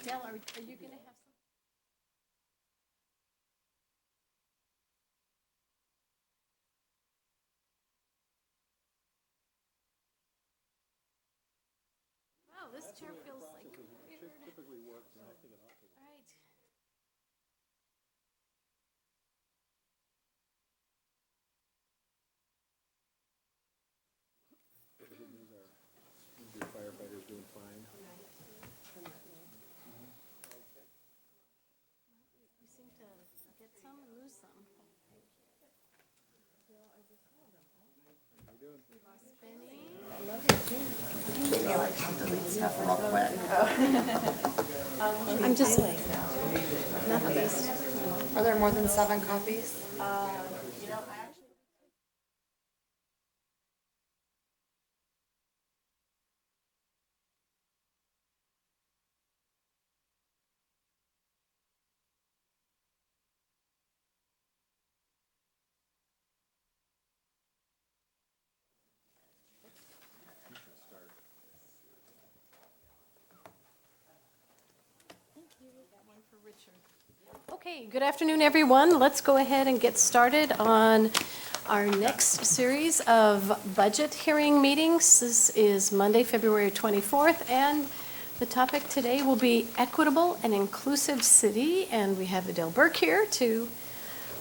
Adele, are you going to have some? Wow, this chair feels like weird. Typically works, and I think it ought to. All right. Your firefighter's doing fine. You seem to get some and lose some. How you doing? I'm just not the best. Are there more than 7 copies? Okay, good afternoon, everyone. Let's go ahead and get started on our next series of budget hearing meetings. This is Monday, February 24th, and the topic today will be equitable and inclusive city, and we have Adele Burke here to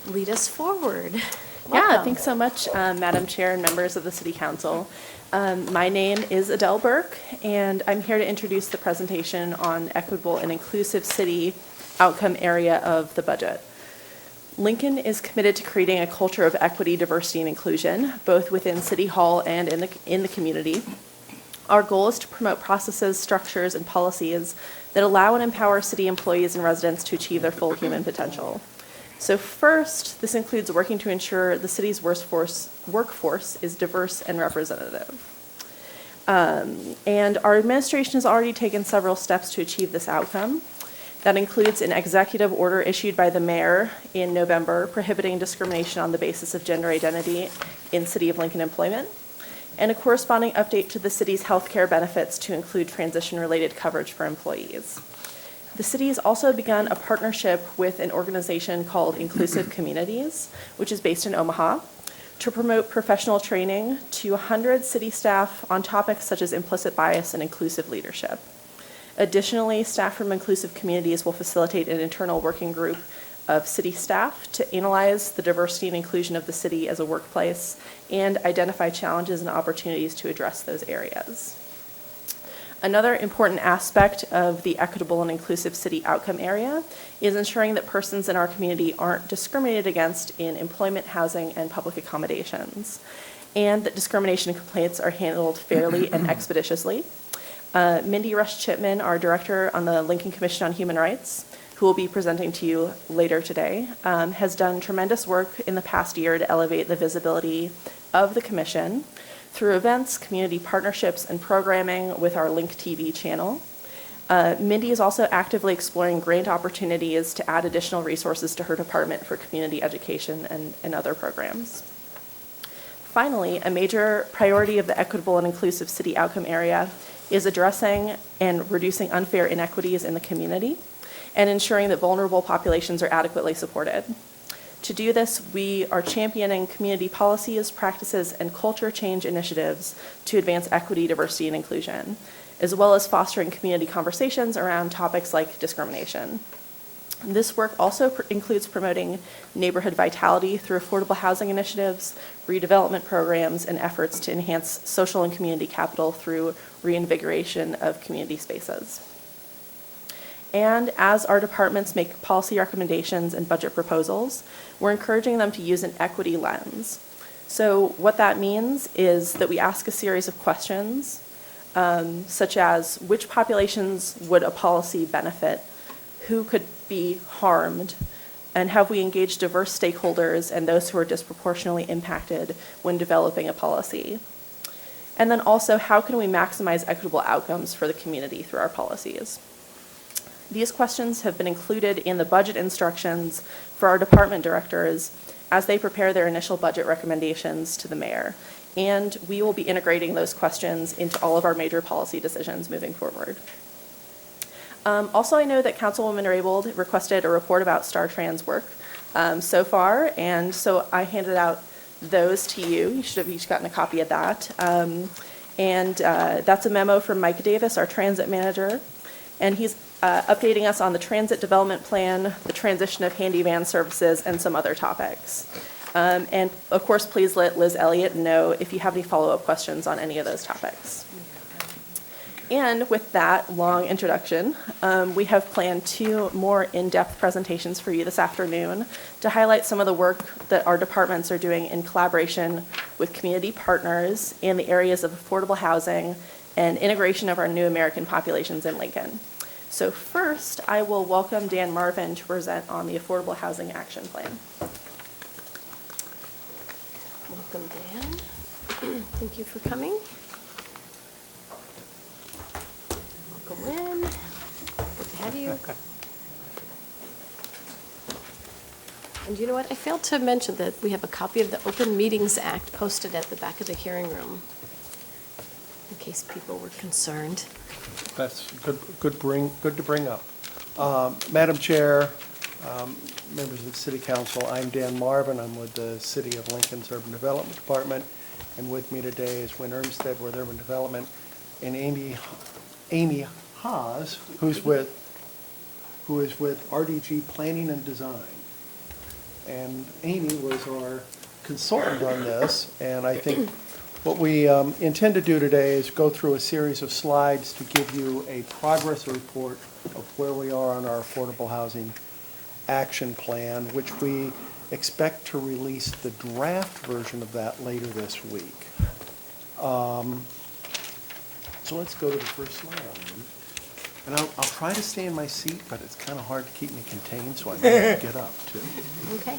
lead us forward. Yeah, Welcome. thanks so much, Madam Chair and members of the City Council. My name is Adele Burke, and I'm here to introduce the presentation on equitable and inclusive city outcome area of the budget. Lincoln is committed to creating a culture of equity, diversity, and inclusion, both within City Hall and in the community. Our goal is to promote processes, structures, and policies that allow and empower city employees and residents to achieve their full human potential. So first, this includes working to ensure the city's workforce is diverse and representative. And our administration has already taken several steps to achieve this outcome. That includes an executive order issued by the mayor in November prohibiting discrimination on the basis of gender identity in City of Lincoln employment, and a corresponding update to the city's health care benefits to include transition-related coverage for employees. The city has also begun a partnership with an organization called Inclusive Communities, which is based in Omaha, to promote professional training to 100 city staff on topics such as implicit bias and inclusive leadership. Additionally, staff from Inclusive Communities will facilitate an internal working group of city staff to analyze the diversity and inclusion of the city as a workplace and identify challenges and opportunities to address those areas. Another important aspect of the equitable and inclusive city outcome area is ensuring that persons in our community aren't discriminated against in employment, housing, and public accommodations, and that discrimination complaints are handled fairly and expeditiously. Mindy Rush Chipman, our director on the Lincoln Commission on Human Rights, who will be presenting to you later today, has done tremendous work in the past year to elevate the visibility of the commission through events, community partnerships, and programming with our Link TV channel. Mindy is also actively exploring grant opportunities to add additional resources to her department for community education and other programs. Finally, a major priority of the equitable and inclusive city outcome area is addressing and reducing unfair inequities in the community and ensuring that vulnerable populations are adequately supported. To do this, we are championing community policies, practices, and culture change initiatives to advance equity, diversity, and inclusion, as well as fostering community conversations around topics like discrimination. This work also includes promoting neighborhood vitality through affordable housing initiatives, redevelopment programs, and efforts to enhance social and community capital through reinvigoration of community spaces. And as our departments make policy recommendations and budget proposals, we're encouraging them to use an equity lens. So what that means is that we ask a series of questions, such as which populations would a policy benefit, who could be harmed, and have we engaged diverse stakeholders and those who are disproportionately impacted when developing a policy? And then also, how can we maximize equitable outcomes for the community through our policies? These questions have been included in the budget instructions for our department directors as they prepare their initial budget recommendations to the mayor. And we will be integrating those questions into all of our major policy decisions moving forward. Also, I know that Councilwoman Raybold requested a report about Star Trans work so far, and so I handed out those to you. You should have each gotten a copy of that. That's a memo from Mike Davis, our transit manager, and he's updating us on the transit development plan, the transition of handy van services, and some other topics. And of course, please let Liz Elliott know if you have any follow-up questions on any of those topics. And with that long introduction, we have planned 2 more in-depth presentations for you this afternoon to highlight some of the work that our departments are doing in collaboration with community partners in the areas of affordable housing and integration of our new American populations in Lincoln. So first, I will welcome Dan Marvin to present on the Affordable Housing Action Plan. Welcome, Dan. Thank you for coming. Welcome, Lynn. Good to have you. And you know what? I failed to mention that we have a copy of the Open Meetings Act posted at the back of the hearing room, in case people were concerned. That's good to bring up. Madam Chair, members of the City Council, I'm Dan Marvin. I'm with the City of Lincoln's Urban Development Department, and with me today is Wynn Ermstead with Urban Development, and Amy Haas, who is with RDG Planning and Design. And Amy was our consultant on this, and I think what we intend to do today is go through a series of slides to give you a progress report of where we are on our affordable housing action plan, which we expect to release the draft version of that later this week. So let's go to the first slide. And I'll try to stay in my seat, but it's kind of hard to keep me contained, so I might get up too. Okay.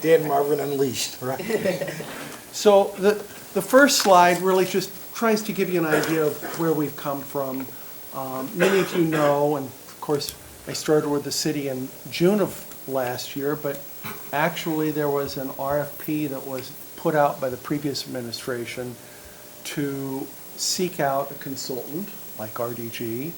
Dan Marvin Unleashed, right? So the first slide really just tries to give you an idea of where we've come from. Many of you know, and of course, I started with the city in June of last year, but actually there was an RFP that was put out by the previous administration to seek out a consultant like RDG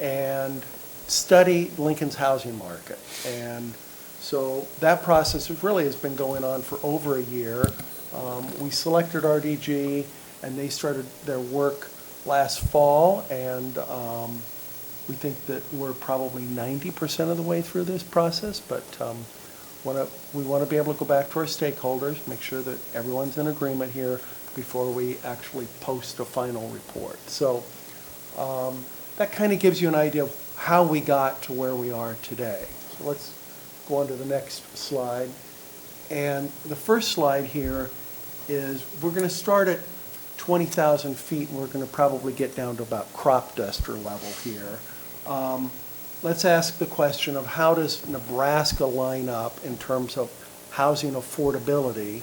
and study Lincoln's housing market. And so that process really has been going on for over a year. We selected RDG and they started their work last fall, and we think that we're probably 90% of the way through this process, but we want to be able to go back to our stakeholders, make sure that everyone's in agreement here before we actually post a final report. So that kind of gives you an idea of how we got to where we are today. So let's go on to the next slide. And the first slide here is we're going to start at 20,000 feet, and we're going to probably get down to about crop duster level here. Let's ask the question of how does Nebraska line up in terms of housing affordability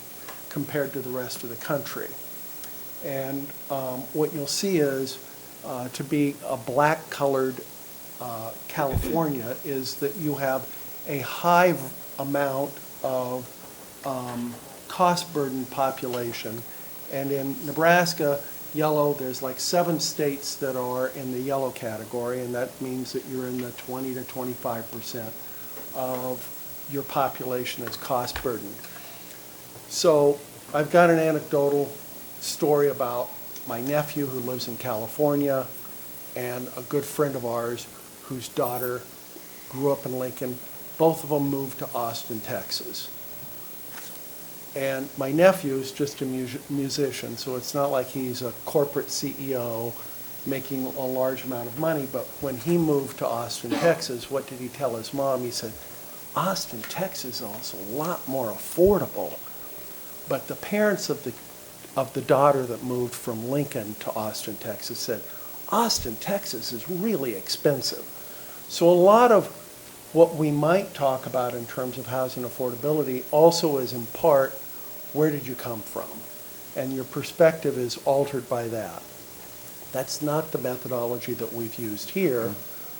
compared to the rest of the country. And what you'll see is, to be a black-colored California, is that you have a high amount of cost-burdened population. And in Nebraska, yellow, there's like 7 states that are in the yellow category, and that means that you're in the 20 to 25% of your population is cost burdened. So I've got an anecdotal story about my nephew who lives in California and a good friend of ours whose daughter grew up in Lincoln. Both of them moved to Austin, Texas. And my nephew is just a musician, so it's not like he's a corporate CEO making a large amount of money. But when he moved to Austin, Texas, what did he tell his mom? He said, Austin, Texas is also a lot more affordable. But the parents of the daughter that moved from Lincoln to Austin, Texas said, Austin, Texas is really expensive. So a lot of what we might talk about in terms of housing affordability also is in part, where did you come from? And your perspective is altered by that. That's not the methodology that we've used here.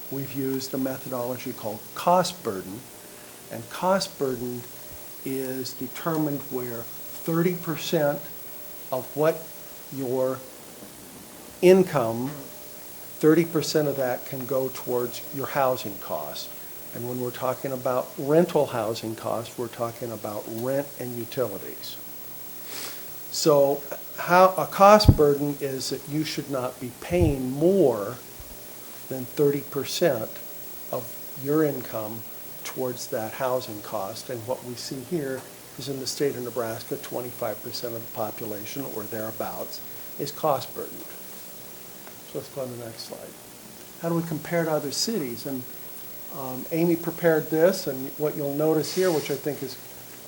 We've used a methodology called cost burden. And cost burden is determined where 30% of what your income 30% of that can go towards your housing costs. And when we're talking about rental housing costs, we're talking about rent and utilities. So how a cost burden is that you should not be paying more than 30% of your income towards that housing cost. And what we see here is in the state of Nebraska, 25% of the population or thereabouts is cost burdened. So let's go on to the next slide. How do we compare to other cities? And Amy prepared this, and what you'll notice here, which I think is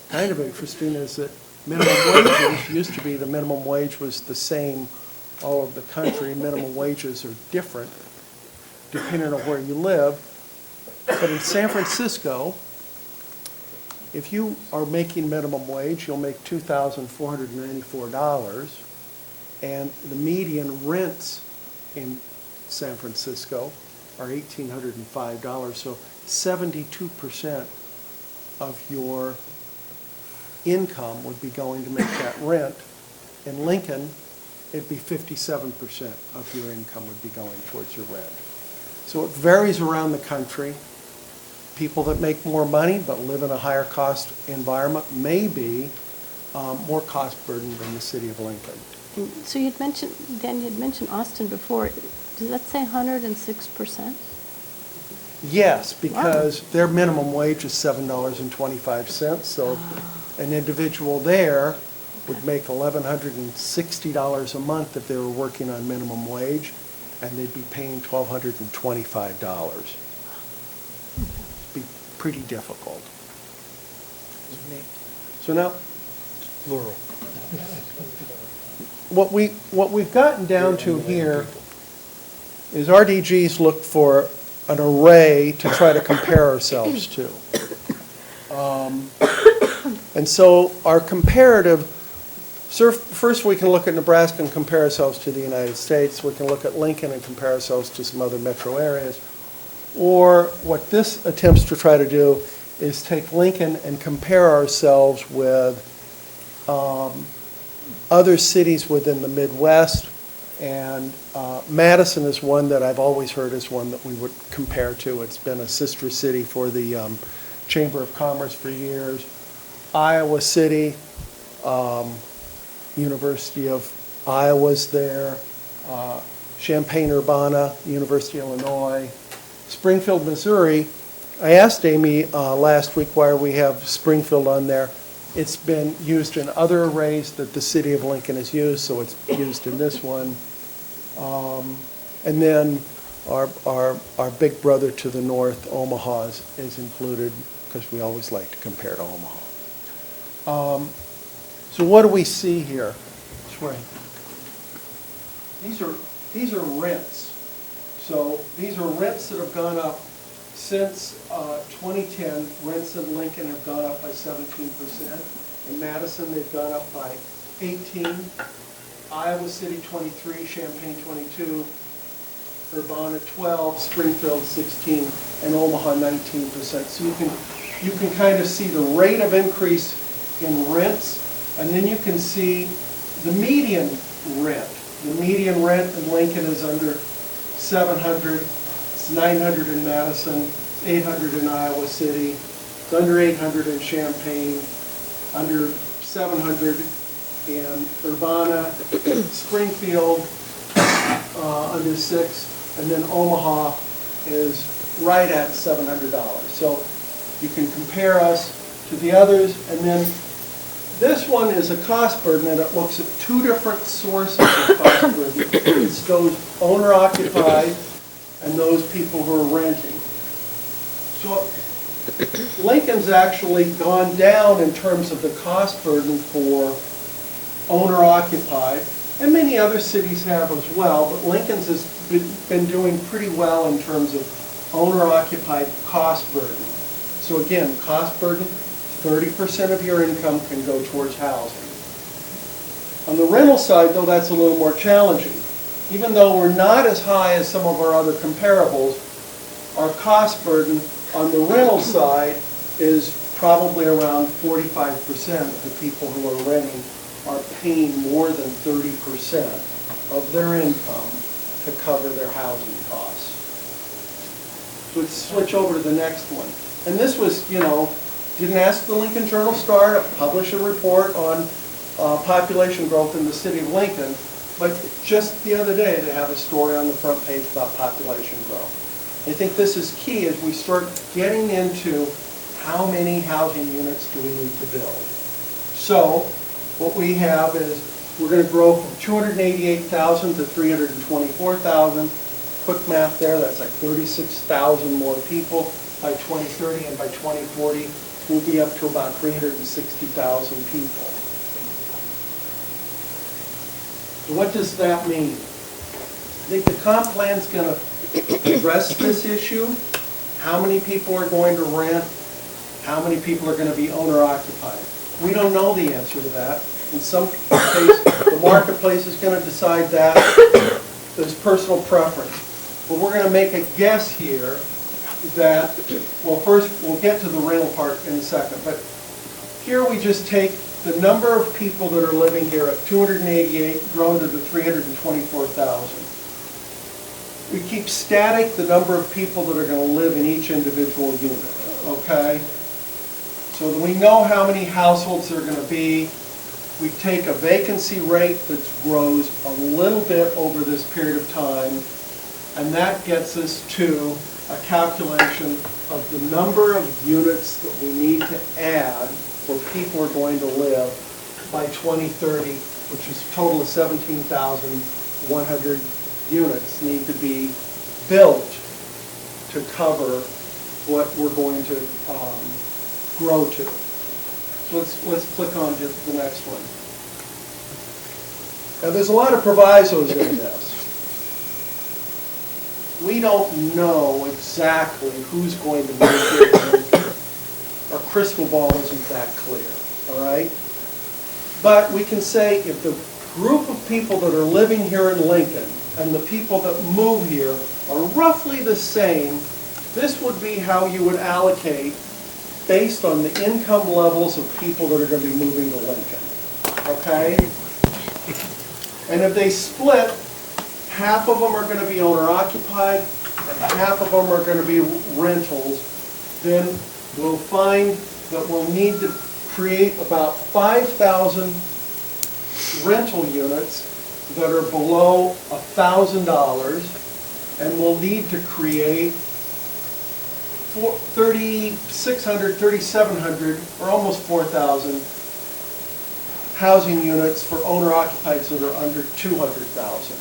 kind of interesting, is that minimum wages used to be the minimum wage was the same all over the country. Minimum wages are different depending on where you live. But in San Francisco, if you are making minimum wage, you'll make $2,494, and the median rents in San Francisco are $1,805. So 72% of your income would be going to make that rent. In Lincoln, it'd be 57% of your income would be going towards your rent. So it varies around the country. People that make more money but live in a higher cost environment may be more cost burdened than the city of Lincoln. So you'd mentioned, Dan, you'd mentioned Austin before. Does that say 106%? Yes, because their minimum wage is $7.25, so an individual there would make $1,160 a month if they were working on minimum wage, and they'd be paying $1,225. It'd be pretty difficult. So now, Plural. what we've gotten down to here is RDGs look for an array to try to compare ourselves to. And so our comparative, first we can look at Nebraska and compare ourselves to the United States. We can look at Lincoln and compare ourselves to some other metro areas. Or what this attempts to try to do is take Lincoln and compare ourselves with other cities within the Midwest. And Madison is one that I've always heard is one that we would compare to. It's been a sister city for the Chamber of Commerce for years. Iowa City, University of Iowa's there. Champaign-Urbana, University of Illinois. Springfield, Missouri. I asked Amy last week why we have Springfield on there. It's been used in other arrays that the city of Lincoln has used, so it's used in this one. And then our big brother to the north, Omaha, is included because we always like to compare to Omaha. So what do we see here? These are rents. So these are rents that have gone up since 2010. Rents in Lincoln have gone up by 17%. In Madison, they've gone up by 18%. Iowa City 23%, Champaign 22%, Urbana 12%, Springfield 16%, and Omaha 19%. So you can kind of see the rate of increase in rents, and then you can see the median rent. The median rent in Lincoln is under $700. It's $900 in Madison, $800 in Iowa City. It's under $800 in Champaign, under $700 in Urbana, Springfield under $600, and then Omaha is right at $700. So you can compare us to the others, and then this one is a cost burden, and it looks at two different sources of cost burden. It's those owner-occupied and those people who are renting. So Lincoln's actually gone down in terms of the cost burden for owner-occupied, and many other cities have as well, but Lincoln's has been doing pretty well in terms of owner-occupied cost burden. So again, cost burden, 30% of your income can go towards housing. On the rental side, though, that's a little more challenging. Even though we're not as high as some of our other comparables, our cost burden on the rental side is probably around 45% of the people who are renting are paying more than 30% of their income to cover their housing costs. So let's switch over to the next one. And this was, didn't ask the Lincoln Journal-Star to publish a report on population growth in the city of Lincoln, but just the other day they have a story on the front page about population growth. I think this is key as we start getting into how many housing units do we need to build. So what we have is we're going to grow from 288,000 to 324,000. Quick math there, that's like 36,000 more people by 2030, and by 2040 we'll be up to about 360,000 people. So what does that mean? I think the comp plan's going to address this issue. How many people are going to rent? How many people are going to be owner-occupied? We don't know the answer to that. In some cases, the marketplace is going to decide that. There's personal preference. But we're going to make a guess here that, well, first, we'll get to the rental part in a second, but here we just take the number of people that are living here at 288 grown to the 324,000. We keep static the number of people that are going to live in each individual unit, okay? So that we know how many households there are going to be. We take a vacancy rate that grows a little bit over this period of time, and that gets us to a calculation of the number of units that we need to add where people are going to live by 2030, which is a total of 17,100 units need to be built to cover what we're going to grow to. So let's click on to the next one. Now there's a lot of provisos in this. We don't know exactly who's going to move here. Our crystal ball isn't that clear, all right? But we can say if the group of people that are living here in Lincoln and the people that move here are roughly the same, this would be how you would allocate based on the income levels of people that are going to be moving to Lincoln, okay? And if they split, half of them are going to be owner-occupied and half of them are going to be rentals, then we'll find that we'll need to create about 5,000 rental units that are below $1,000, and we'll need to create 3,600, 3,700, or almost 4,000 housing units for owner-occupieds that are under 200,000.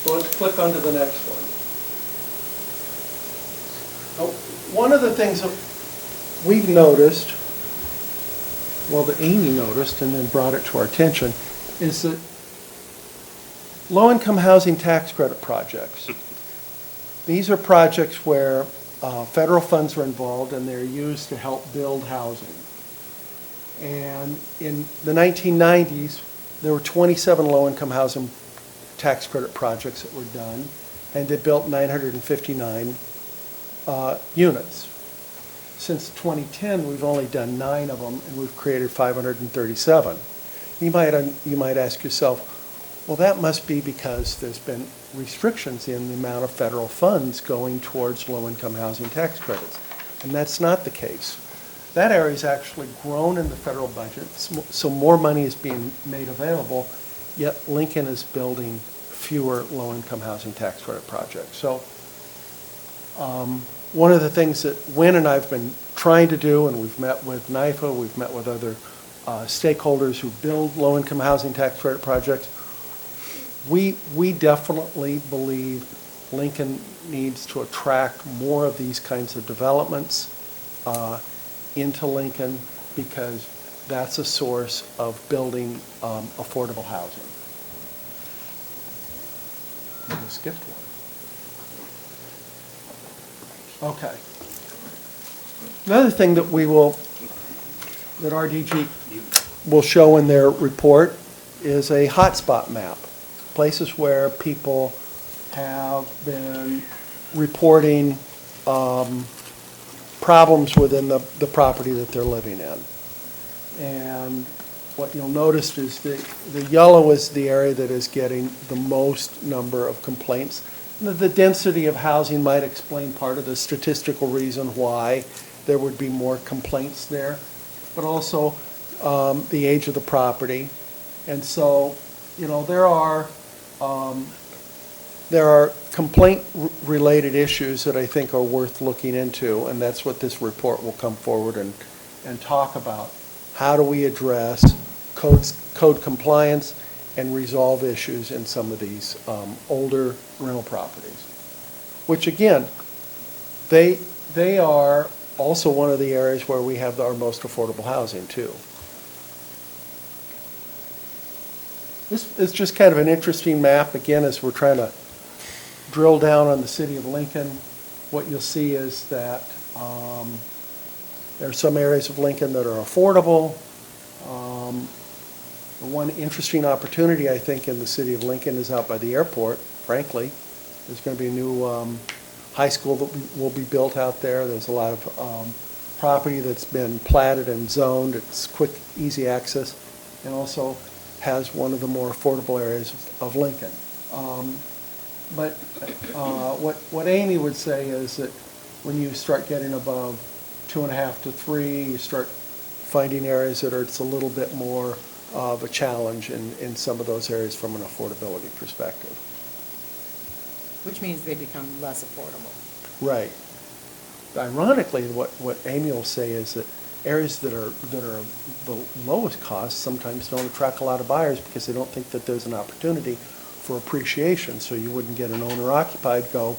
So let's click onto the next one. Now, one of the things that we've noticed, well, that Amy noticed and then brought it to our attention, is that low-income housing tax credit projects. These are projects where federal funds are involved and they're used to help build housing. And in the 1990s, there were 27 low-income housing tax credit projects that were done, and they built 959 units. Since 2010, we've only done 9 of them, and we've created 537. You might ask yourself, well, that must be because there's been restrictions in the amount of federal funds going towards low-income housing tax credits. And that's not the case. That area's actually grown in the federal budget, so more money is being made available, yet Lincoln is building fewer low-income housing tax credit projects. So one of the things that Wynn and I have been trying to do, and we've met with NIFA, we've met with other stakeholders who build low-income housing tax credit projects, we definitely believe Lincoln needs to attract more of these kinds of developments into Lincoln, because that's a source of building affordable housing. I skipped one. Okay. Another thing that that RDG will show in their report is a hotspot map. Places where people have been reporting problems within the property that they're living in. And what you'll notice is the yellow is the area that is getting the most number of complaints. The density of housing might explain part of the statistical reason why there would be more complaints there, but also the age of the property. And so, you know, there are complaint-related issues that I think are worth looking into, and that's what this report will come forward and talk about. How do we address code compliance and resolve issues in some of these older rental properties? Which again, they are also one of the areas where we have our most affordable housing too. This is just kind of an interesting map, again, as we're trying to drill down on the city of Lincoln. What you'll see is that there are some areas of Lincoln that are affordable. The one interesting opportunity, I think, in the city of Lincoln is out by the airport, frankly. There's going to be a new high school that will be built out there. There's a lot of property that's been platted and zoned. It's quick, easy access, and also has one of the more affordable areas of Lincoln. But what Amy would say is that when you start getting above 2.5 to 3, you start finding areas that are it's a little bit more of a challenge in some of those areas from an affordability perspective. Which means they become less affordable. Right. Ironically, what Amy will say is that areas that are the lowest cost sometimes don't attract a lot of buyers because they don't think that there's an opportunity for appreciation. So you wouldn't get an owner-occupied go,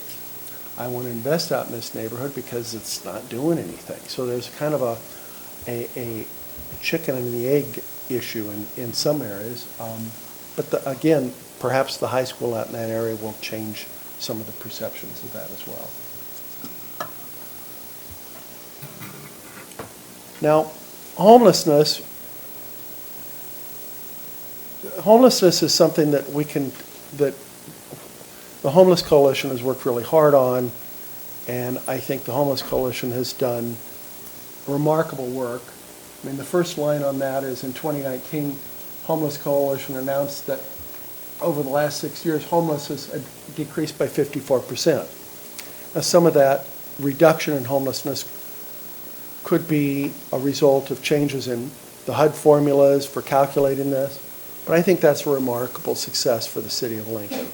I want to invest out in this neighborhood because it's not doing anything. So there's kind of a chicken and the egg issue in some areas. But again, perhaps the high school out in that area will change some of the perceptions of that as well. Now, homelessness is something that that the Homeless Coalition has worked really hard on, and I think the Homeless Coalition has done remarkable work. I mean, the first line on that is in 2019, Homeless Coalition announced that over the last 6 years, homelessness had decreased by 54%. Now, some of that reduction in homelessness could be a result of changes in the HUD formulas for calculating this, but I think that's a remarkable success for the city of Lincoln.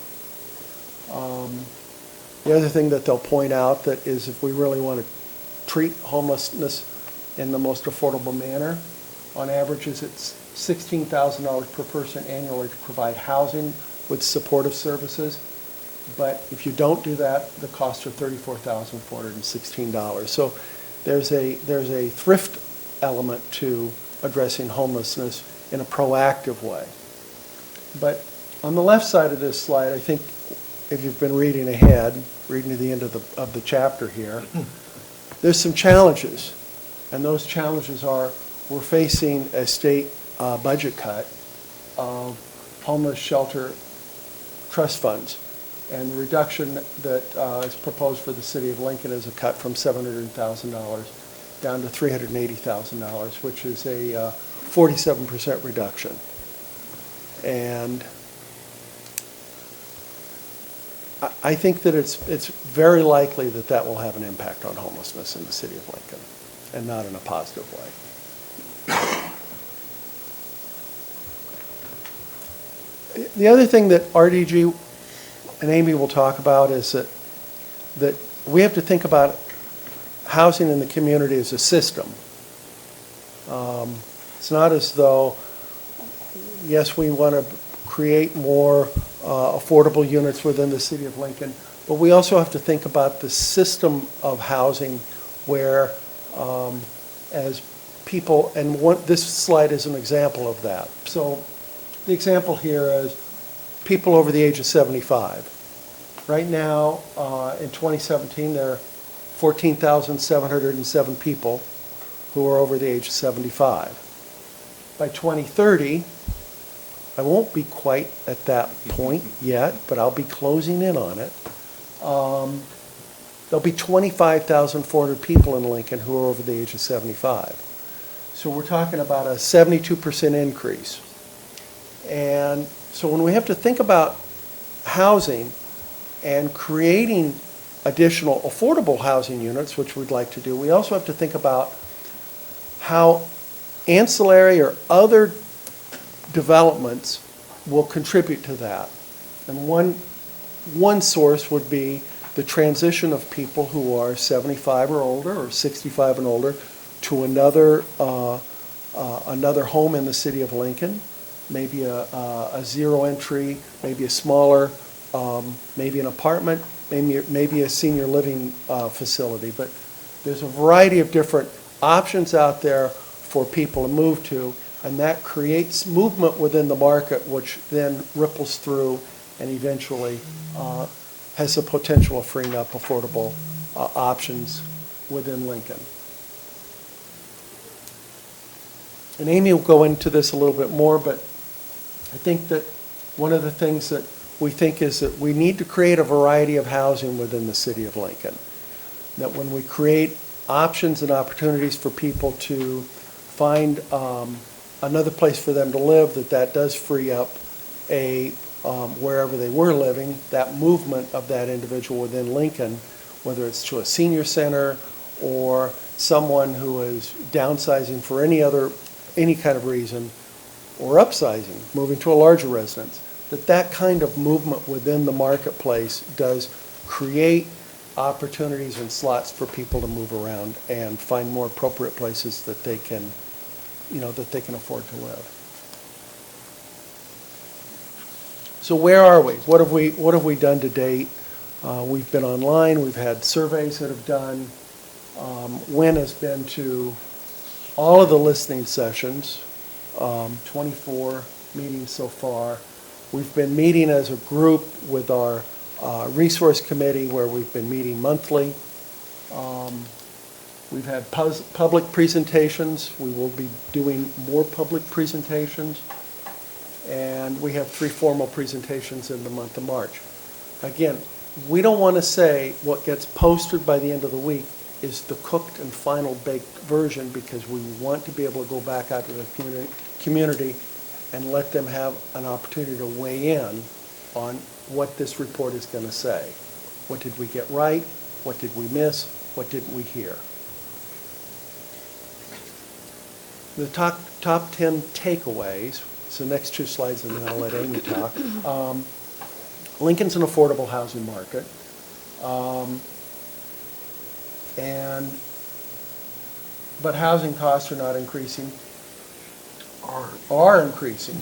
The other thing that they'll point out that is if we really want to treat homelessness in the most affordable manner, on average it's $16,000 per person annually to provide housing with supportive services. But if you don't do that, the costs are $34,416. So there's a thrift element to addressing homelessness in a proactive way. But on the left side of this slide, I think if you've been reading ahead, reading to the end of the chapter here, there's some challenges. And those challenges are we're facing a state budget cut of homeless shelter trust funds. And the reduction that is proposed for the city of Lincoln is a cut from $700,000 down to $380,000, which is a 47% reduction. And I think that it's very likely that that will have an impact on homelessness in the city of Lincoln, and not in a positive way. The other thing that RDG and Amy will talk about is that we have to think about housing in the community as a system. It's not as though, yes, we want to create more affordable units within the city of Lincoln, but we also have to think about the system of housing where as people, and this slide is an example of that. So the example here is people over the age of 75. Right now, in 2017, there are 14,707 people who are over the age of 75. By 2030, I won't be quite at that point yet, but I'll be closing in on it. There'll be 25,400 people in Lincoln who are over the age of 75. So we're talking about a 72% increase. And so when we have to think about housing and creating additional affordable housing units, which we'd like to do, we also have to think about how ancillary or other developments will contribute to that. And one source would be the transition of people who are 75 or older or 65 and older to another home in the city of Lincoln, maybe a zero entry, maybe a smaller, maybe an apartment, maybe a senior living facility. But there's a variety of different options out there for people to move to, and that creates movement within the market, which then ripples through and eventually has the potential of freeing up affordable options within Lincoln. And Amy will go into this a little bit more, but I think that one of the things that we think is that we need to create a variety of housing within the city of Lincoln. That when we create options and opportunities for people to find another place for them to live, that does free up wherever they were living, that movement of that individual within Lincoln, whether it's to a senior center or someone who is downsizing for any kind of reason, or upsizing, moving to a larger residence, that kind of movement within the marketplace does create opportunities and slots for people to move around and find more appropriate places that they can afford to live. So where are we? What have we done to date? We've been online. We've had surveys that have done. Wynn has been to all of the listening sessions, 24 meetings so far. We've been meeting as a group with our resource committee, where we've been meeting monthly. We've had public presentations. We will be doing more public presentations. And we have 3 formal presentations in the month of March. Again, we don't want to say what gets posted by the end of the week is the cooked and final baked version, because we want to be able to go back out to the community and let them have an opportunity to weigh in on what this report is going to say. What did we get right? What did we miss? What didn't we hear? The top 10 takeaways. So next 2 slides, and then I'll let Amy talk. Lincoln's an affordable housing market. But housing costs are not increasing, are increasing,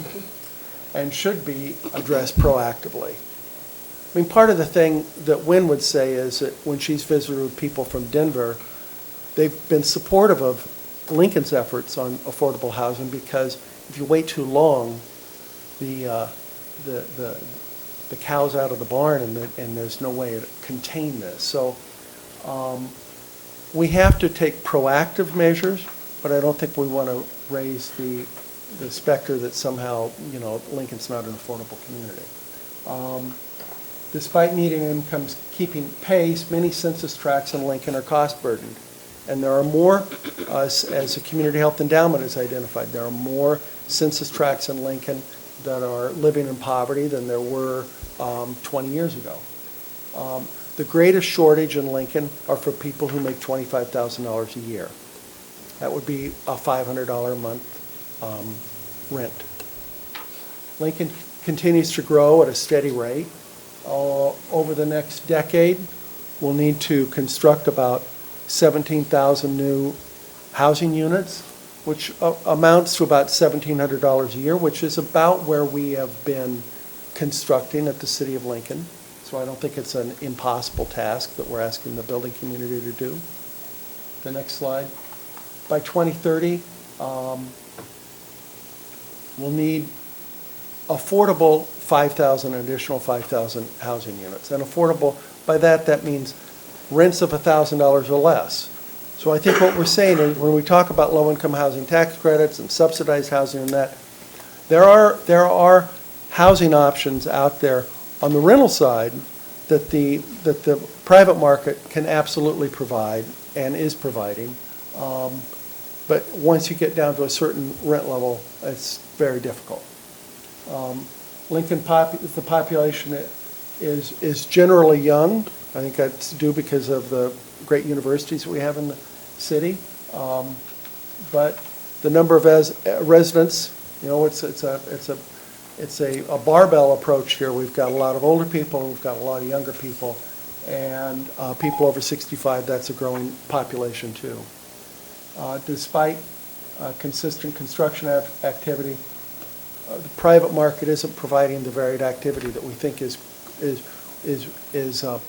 and should be addressed proactively. I mean, part of the thing that Wynn would say is that when she's visited with people from Denver, they've been supportive of Lincoln's efforts on affordable housing, because if you wait too long, the cow's out of the barn, and there's no way to contain this. So we have to take proactive measures, but I don't think we want to raise the specter that somehow, Lincoln's not an affordable community. Despite median incomes keeping pace, many census tracts in Lincoln are cost burdened. And there are more, as the Community Health Endowment has identified, there are more census tracts in Lincoln that are living in poverty than there were 20 years ago. The greatest shortage in Lincoln are for people who make $25,000 a year. That would be a $500 a month rent. Lincoln continues to grow at a steady rate. Over the next decade, we'll need to construct about 17,000 new housing units, which amounts to about $1,700 a year, which is about where we have been constructing at the City of Lincoln. So I don't think it's an impossible task that we're asking the building community to do. The next slide. By 2030, we'll need affordable additional 5,000 housing units. And affordable, by that means rents of $1,000 or less. So I think what we're saying is, when we talk about low-income housing tax credits and subsidized housing and that, there are housing options out there on the rental side that the private market can absolutely provide and is providing. But once you get down to a certain rent level, it's very difficult. Lincoln the population is generally young. I think that's due because of the great universities we have in the city. But the number of residents, you know, it's a barbell approach here. We've got a lot of older people, we've got a lot of younger people, and people over 65, that's a growing population too. Despite consistent construction activity, the private market isn't providing the varied activity that we think is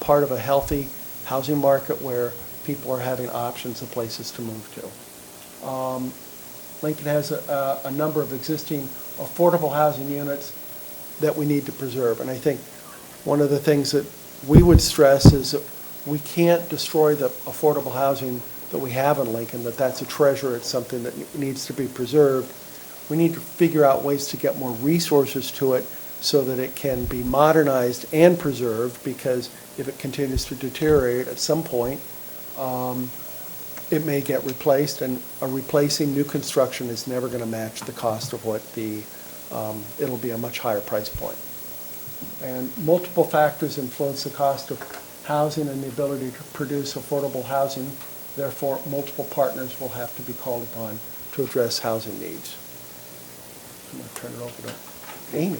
part of a healthy housing market where people are having options of places to move to. Lincoln has a number of existing affordable housing units that we need to preserve. And I think one of the things that we would stress is that we can't destroy the affordable housing that we have in Lincoln, that's a treasure, it's something that needs to be preserved. We need to figure out ways to get more resources to it so that it can be modernized and preserved, because if it continues to deteriorate at some point, it may get replaced, and replacing new construction is never going to match the cost of what it'll be a much higher price point. And multiple factors influence the cost of housing and the ability to produce affordable housing. Therefore, multiple partners will have to be called upon to address housing needs. I'm going to turn it over to Amy.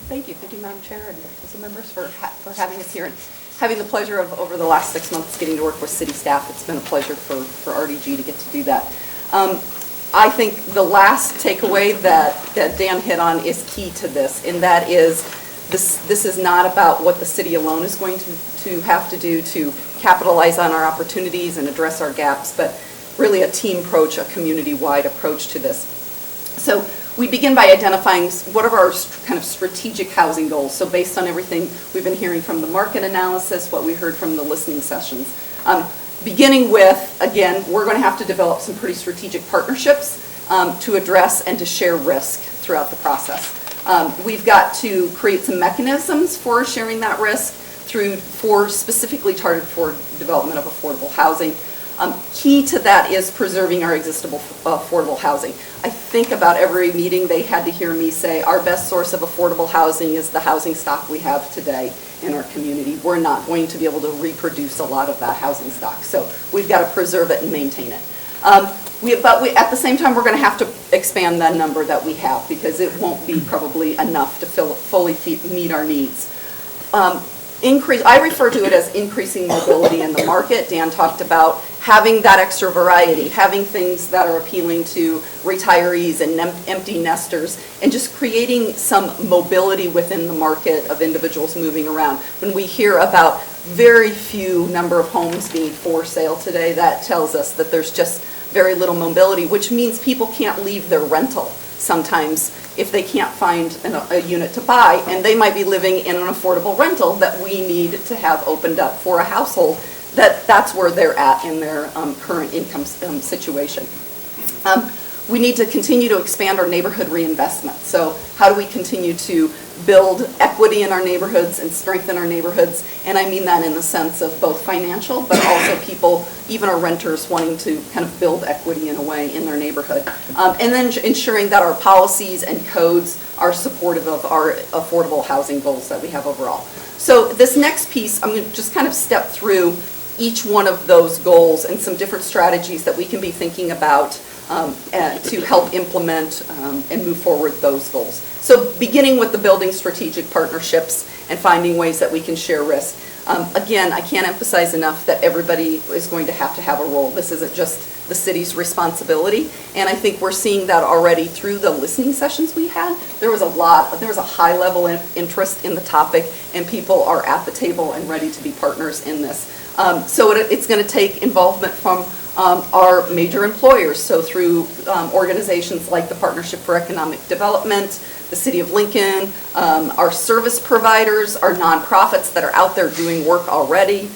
Thank you, Madam Chair, and council members for having us here and having the pleasure of, over the last 6 months, getting to work with city staff. It's been a pleasure for RDG to get to do that. I think the last takeaway that Dan hit on is key to this, and that is this is not about what the city alone is going to have to do to capitalize on our opportunities and address our gaps, but really a team approach, a community-wide approach to this. So we begin by identifying what are our kind of strategic housing goals. So based on everything we've been hearing from the market analysis, what we heard from the listening sessions. Beginning with, again, we're going to have to develop some pretty strategic partnerships to address and to share risk throughout the process. We've got to create some mechanisms for sharing that risk specifically targeted for development of affordable housing. Key to that is preserving our existing affordable housing. I think about every meeting they had to hear me say our best source of affordable housing is the housing stock we have today in our community. We're not going to be able to reproduce a lot of that housing stock, so we've got to preserve it and maintain it. But at the same time, we're going to have to expand that number that we have, because it won't be probably enough to fully meet our needs. I refer to it as increasing mobility in the market. Dan talked about having that extra variety, having things that are appealing to retirees and empty nesters, and just creating some mobility within the market of individuals moving around. When we hear about very few number of homes being for sale today, that tells us that there's just very little mobility, which means people can't leave their rental sometimes if they can't find a unit to buy, and they might be living in an affordable rental that we need to have opened up for a household that's where they're at in their current income situation. We need to continue to expand our neighborhood reinvestment. So how do we continue to build equity in our neighborhoods and strengthen our neighborhoods? And I mean that in the sense of both financial, but also people, even our renters, wanting to kind of build equity in a way in their neighborhood. And then ensuring that our policies and codes are supportive of our affordable housing goals that we have overall. So this next piece, I'm going to just kind of step through each one of those goals and some different strategies that we can be thinking about to help implement and move forward those goals. So beginning with the building strategic partnerships and finding ways that we can share risk. Again, I can't emphasize enough that everybody is going to have a role. This isn't just the city's responsibility, and I think we're seeing that already through the listening sessions we had. There was a high level interest in the topic, and people are at the table and ready to be partners in this. So it's going to take involvement from our major employers, so through organizations like the Partnership for Economic Development, the City of Lincoln, our service providers, our nonprofits that are out there doing work already,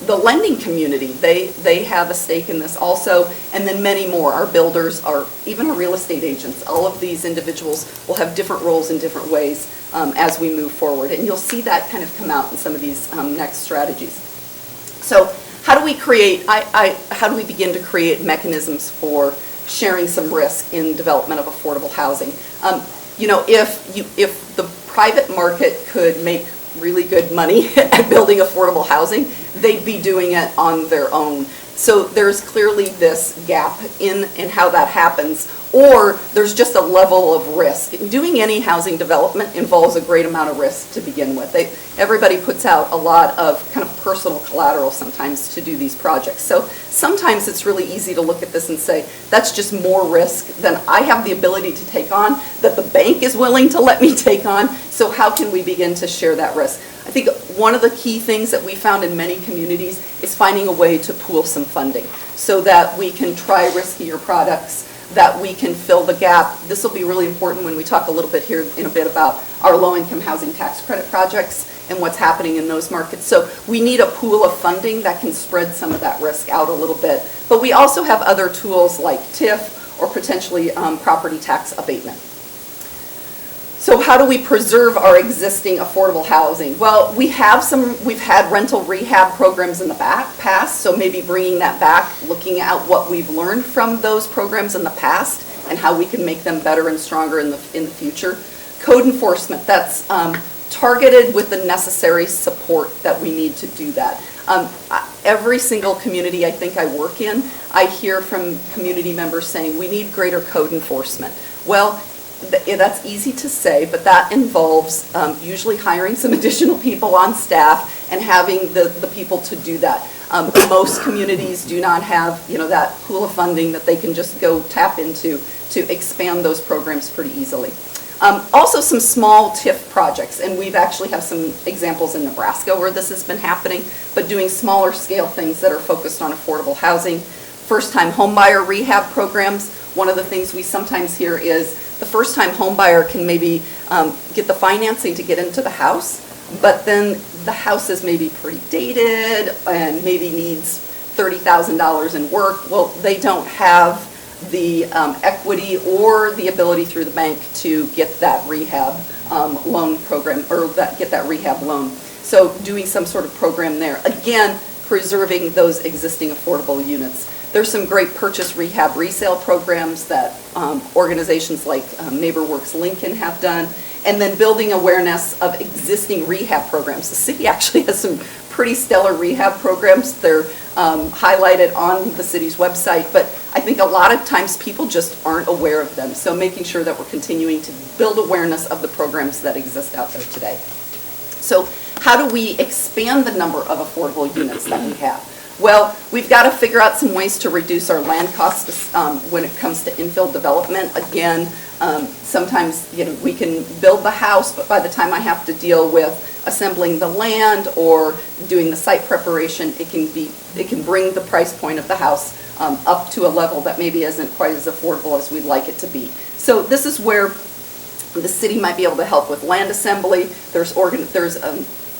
the lending community, they have a stake in this also, and then many more, our builders, even our real estate agents. All of these individuals will have different roles in different ways as we move forward, and you'll see that kind of come out in some of these next strategies. So how do we begin to create mechanisms for sharing some risk in development of affordable housing. If the private market could make really good money at building affordable housing, they'd be doing it on their own. So there's clearly this gap in how that happens, or there's just a level of risk. Doing any housing development involves a great amount of risk to begin with. Everybody puts out a lot of kind of personal collateral sometimes to do these projects. So sometimes it's really easy to look at this and say, that's just more risk than I have the ability to take on, that the bank is willing to let me take on. So how can we begin to share that risk? I think one of the key things that we found in many communities is finding a way to pool some funding so that we can try riskier products, that we can fill the gap. This will be really important when we talk a little bit here in a bit about our low-income housing tax credit projects and what's happening in those markets. So we need a pool of funding that can spread some of that risk out a little bit. But we also have other tools like TIF or potentially property tax abatement. So how do we preserve our existing affordable housing? Well, we've had rental rehab programs in the past, so maybe bringing that back, looking at what we've learned from those programs in the past and how we can make them better and stronger in the future. Code enforcement, that's targeted with the necessary support that we need to do that. Every single community I think I work in, I hear from community members saying, we need greater code enforcement. Well, that's easy to say, but that involves usually hiring some additional people on staff and having the people to do that. Most communities do not have, that pool of funding that they can just go tap into to expand those programs pretty easily. Also some small TIF projects, and we've actually have some examples in Nebraska where this has been happening, but doing smaller scale things that are focused on affordable housing. First-time homebuyer rehab programs. One of the things we sometimes hear is the first-time homebuyer can maybe get the financing to get into the house, but then the house is maybe pretty dated and maybe needs $30,000 in work. Well, they don't have the equity or the ability through the bank to get that rehab loan program, or get that rehab loan. So doing some sort of program there. Again, preserving those existing affordable units. There's some great purchase rehab resale programs that organizations like NeighborWorks Lincoln have done, and then building awareness of existing rehab programs. The city actually has some pretty stellar rehab programs. They're highlighted on the city's website, but I think a lot of times people just aren't aware of them. So making sure that we're continuing to build awareness of the programs that exist out there today. So how do we expand the number of affordable units that we have? Well, we've got to figure out some ways to reduce our land costs when it comes to infill development. Again, sometimes we can build the house, but by the time I have to deal with assembling the land or doing the site preparation, it can bring the price point of the house up to a level that maybe isn't quite as affordable as we'd like it to be. So this is where the city might be able to help with land assembly. There's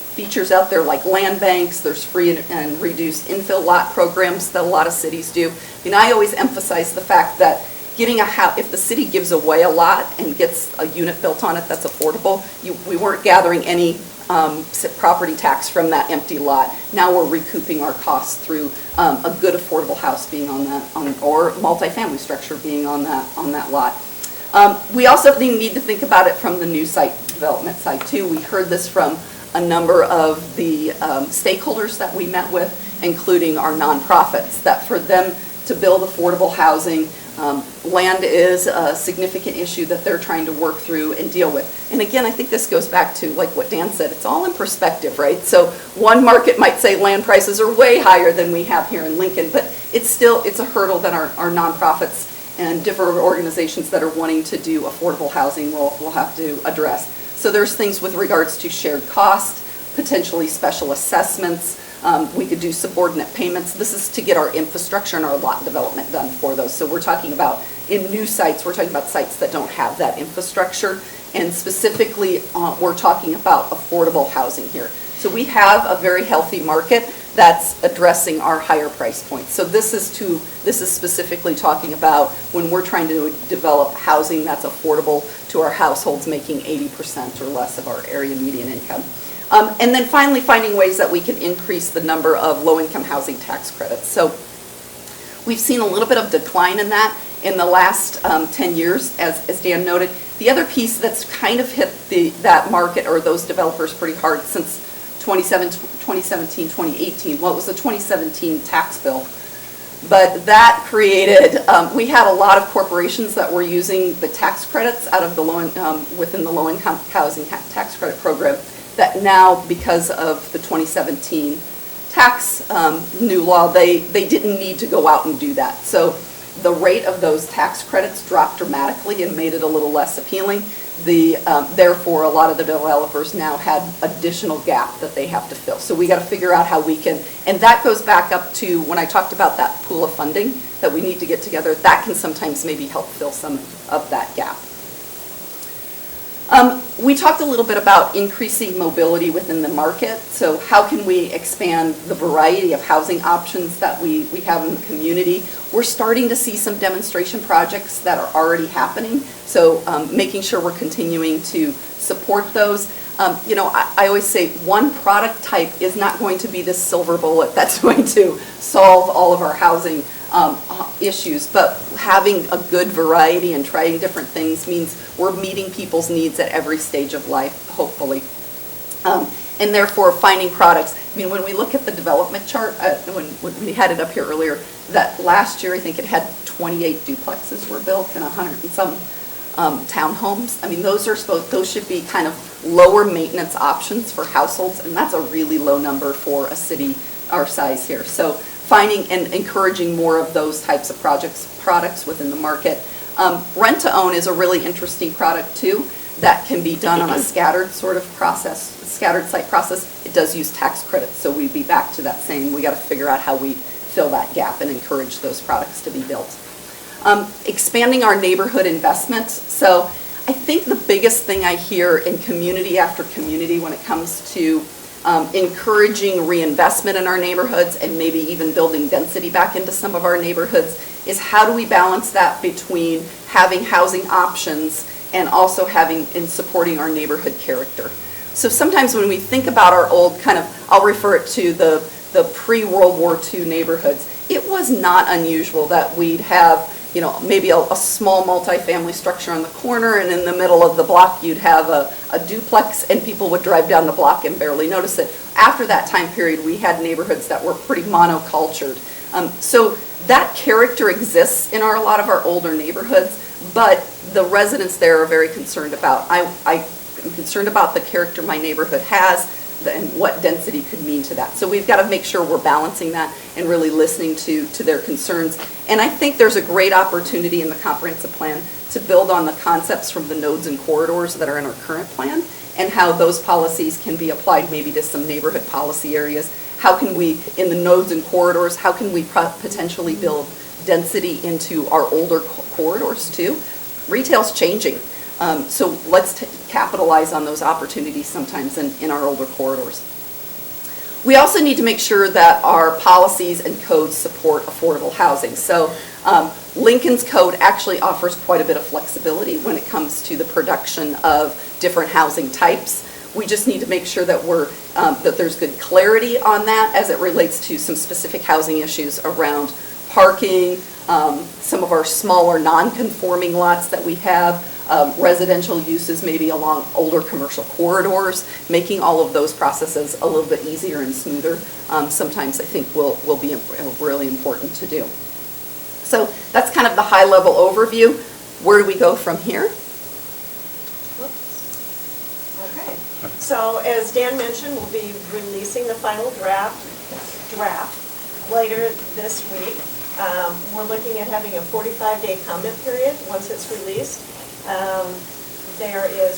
features out there like land banks. There's free and reduced infill lot programs that a lot of cities do. I always emphasize the fact that getting a house, if the city gives away a lot and gets a unit built on it that's affordable, we weren't gathering any property tax from that empty lot. Now we're recouping our costs through a good affordable house being on that, or multifamily structure being on that lot. We also need to think about it from the new site development side too. We heard this from a number of the stakeholders that we met with, including our nonprofits, that for them to build affordable housing, land is a significant issue that they're trying to work through and deal with. And again, I think this goes back to like what Dan said, it's all in perspective, right? So one market might say land prices are way higher than we have here in Lincoln, but it's a hurdle that our nonprofits and different organizations that are wanting to do affordable housing will have to address. So there's things with regards to shared cost, potentially special assessments. We could do subordinate payments. This is to get our infrastructure and our lot development done for those. So we're talking about, in new sites, we're talking about sites that don't have that infrastructure. And specifically, we're talking about affordable housing here. So we have a very healthy market that's addressing our higher price points. So this is specifically talking about when we're trying to develop housing that's affordable to our households making 80% or less of our area median income. And then finally, finding ways that we can increase the number of low-income housing tax credits. So we've seen a little bit of decline in that, in the last 10 years, as Dan noted. The other piece that's kind of hit that market or those developers pretty hard since 2017, 2018, well, it was the 2017 tax bill. But that created, we had a lot of corporations that were using the tax credits out of the within the low-income housing tax credit program that now, because of the 2017 tax new law, they didn't need to go out and do that. So the rate of those tax credits dropped dramatically and made it a little less appealing. Therefore, a lot of the developers now had additional gap that they have to fill. So we got to figure out how we can, and that goes back up to when I talked about that pool of funding that we need to get together, that can sometimes maybe help fill some of that gap. We talked a little bit about increasing mobility within the market. So how can we expand the variety of housing options that we have in the community? We're starting to see some demonstration projects that are already happening. So making sure we're continuing to support those. You know, I always say one product type is not going to be this silver bullet that's going to solve all of our housing issues, but having a good variety and trying different things means we're meeting people's needs at every stage of life, hopefully. And therefore, finding products. I mean, when we look at the development chart, when we had it up here earlier, that last year I think it had 28 duplexes were built and 100 and some townhomes. I mean, those should be kind of lower maintenance options for households, and that's a really low number for a city our size here. So finding and encouraging more of those types of products within the market. Rent to own is a really interesting product too that can be done on a scattered sort of process, scattered site process. It does use tax credits, so we'd be back to that saying we got to figure out how we fill that gap and encourage those products to be built. Expanding our neighborhood investments. So I think the biggest thing I hear in community after community when it comes to encouraging reinvestment in our neighborhoods and maybe even building density back into some of our neighborhoods is how do we balance that between having housing options and also having and supporting our neighborhood character. So sometimes when we think about our old kind of, I'll refer it to the pre-World War II neighborhoods, it was not unusual that we'd have, you know, maybe a small multifamily structure on the corner, and in the middle of the block you'd have a duplex, and people would drive down the block and barely notice it. After that time period, we had neighborhoods that were pretty monocultured. So that character exists in a lot of our older neighborhoods, but the residents there are very concerned about. I'm concerned about the character my neighborhood has and what density could mean to that. So we've got to make sure we're balancing that and really listening to their concerns. And I think there's a great opportunity in the comprehensive plan to build on the concepts from the nodes and corridors that are in our current plan and how those policies can be applied maybe to some neighborhood policy areas. How can we, in the nodes and corridors, how can we potentially build density into our older corridors too? Retail's changing. So let's capitalize on those opportunities sometimes in our older corridors. We also need to make sure that our policies and codes support affordable housing. So Lincoln's code actually offers quite a bit of flexibility when it comes to the production of different housing types. We just need to make sure that that there's good clarity on that as it relates to some specific housing issues around parking, some of our smaller non-conforming lots that we have, residential uses maybe along older commercial corridors, making all of those processes a little bit easier and smoother, sometimes I think will be really important to do. So that's kind of the high-level overview. Where do we go from here? Okay, so as Dan mentioned, we'll be releasing the final draft later this week. We're looking at having a 45-day comment period once it's released.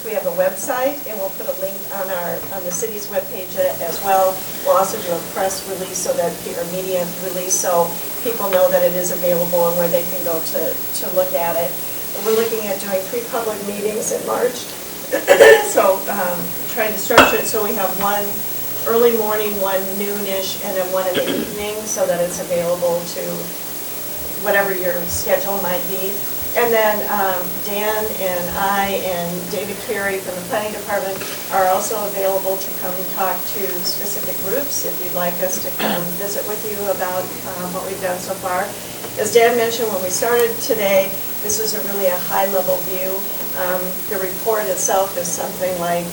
We have a website, and we'll put a link on the city's webpage as well. We'll also do a press release so that or media release so people know that it is available and where they can go to look at it. And we're looking at doing 3 public meetings in March. So trying to structure it so we have one early morning, one noonish, and then one in the evening so that it's available to whatever your schedule might be. And then Dan and I and David Carey from the planning department are also available to come and talk to specific groups if you'd like us to come visit with you about what we've done so far. As Dan mentioned, when we started today, this was really a high-level view. The report itself is something like,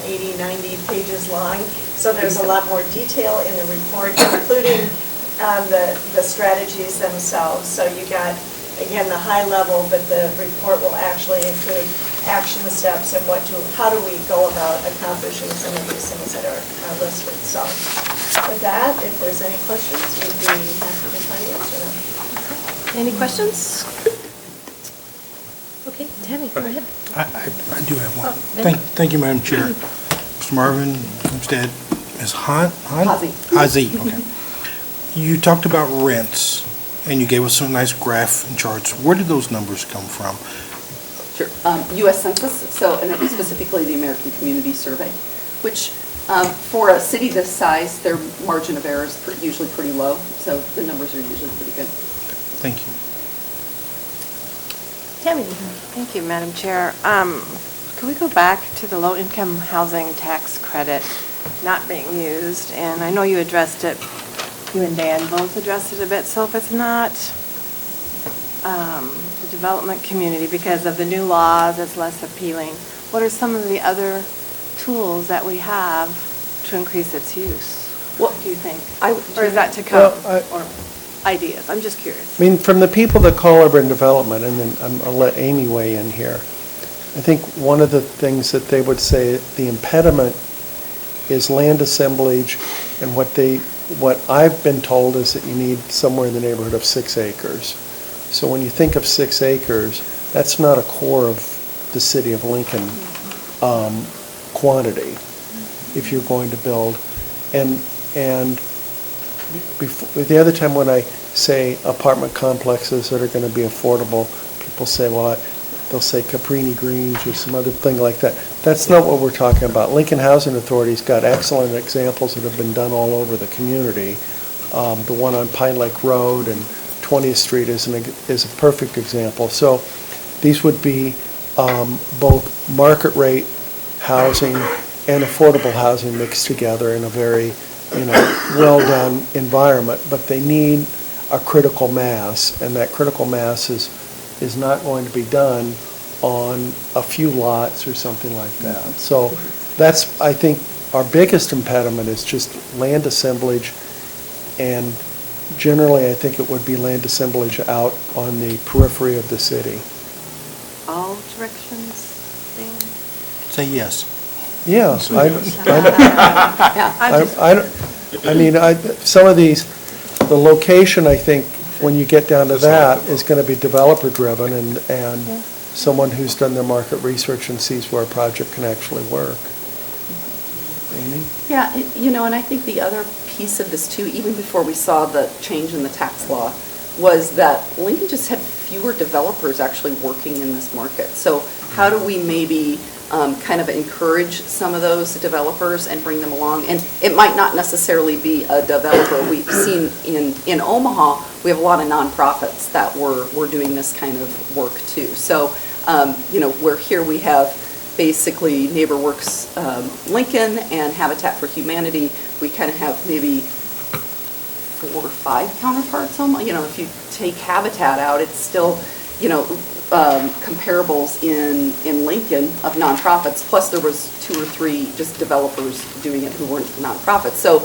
80, 90 pages long. So there's a lot more detail in the report, including the strategies themselves. So you got, again, the high level, but the report will actually include action steps and how do we go about accomplishing some of these things that are listed. So with that, if there's any questions, we'd be happy to try to answer them. Any questions? Okay, Tammy, go ahead. I do have one. Ben? Thank you, Madam Chair. Mr. Marvin, Ms. Hazy, okay. You talked about rents, and you gave us some nice graph and charts. Where did those numbers come from? Sure. U.S. Census, and specifically the American Community Survey, which for a city this size, their margin of error is usually pretty low, so the numbers are usually pretty good. Thank you. Tammy? Thank you, Madam Chair. Could we go back to the low-income housing tax credit not being used? And I know you addressed it, you and Dan both addressed it a bit. So if it's not the development community because of the new laws, it's less appealing, what are some of the other tools that we have to increase its use? What do you think? Or is that to come? Or ideas? I'm just curious. I mean, from the people that call urban development, and then I'll let Amy weigh in here, I think one of the things that they would say, the impediment is land assemblage, and what I've been told is that you need somewhere in the neighborhood of 6 acres. So when you think of 6 acres, that's not a core of the city of Lincoln quantity if you're going to build. And before, the other time when I say apartment complexes that are going to be affordable, people say, well, they'll say Caprini Greens or some other thing like that. That's not what we're talking about. Lincoln Housing Authority's got excellent examples that have been done all over the community. The one on Pine Lake Road and 20th Street is a perfect example. So these would be both market rate housing and affordable housing mixed together in a very well-done environment, but they need a critical mass, and that critical mass is not going to be done on a few lots or something like that. So that's, I think, our biggest impediment is just land assemblage, and generally I think it would be land assemblage out on the periphery of the city. All directions thing? Say yes. Yeah, Yeah. I mean, some of these, the location, I think, when you get down to that, is going to be developer-driven and someone who's done their market research and sees where a project can actually work. Amy? Yeah, and I think the other piece of this too, even before we saw the change in the tax law, was that Lincoln just had fewer developers actually working in this market. So how do we maybe kind of encourage some of those developers and bring them along? And it might not necessarily be a developer. We've seen in Omaha, we have a lot of nonprofits that were doing this kind of work too. So, where here we have basically NeighborWorks Lincoln and Habitat for Humanity, we kind of have maybe 4 or 5 counterparts. If you take Habitat out, it's still, comparables in Lincoln of nonprofits, plus there was 2 or 3 just developers doing it who weren't nonprofits. So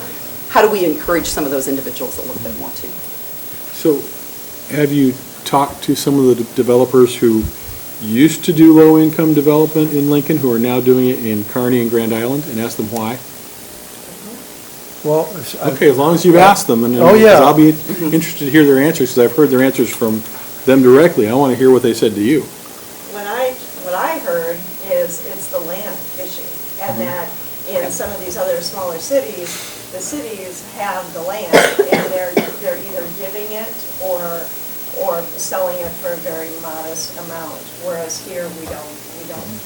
how do we encourage some of those individuals a little bit more too? So have you talked to some of the developers who used to do low-income development in Lincoln who are now doing it in Kearney and Grand Island, and asked them why? Well, Okay, as long as you've asked them, and Oh, yeah. I'll be interested to hear their answers, because I've heard their answers from them directly. I want to hear what they said to you. What I heard is it's the land issue, and that in some of these other smaller cities, the cities have the land, and they're either giving it or selling it for a very modest amount, whereas here we don't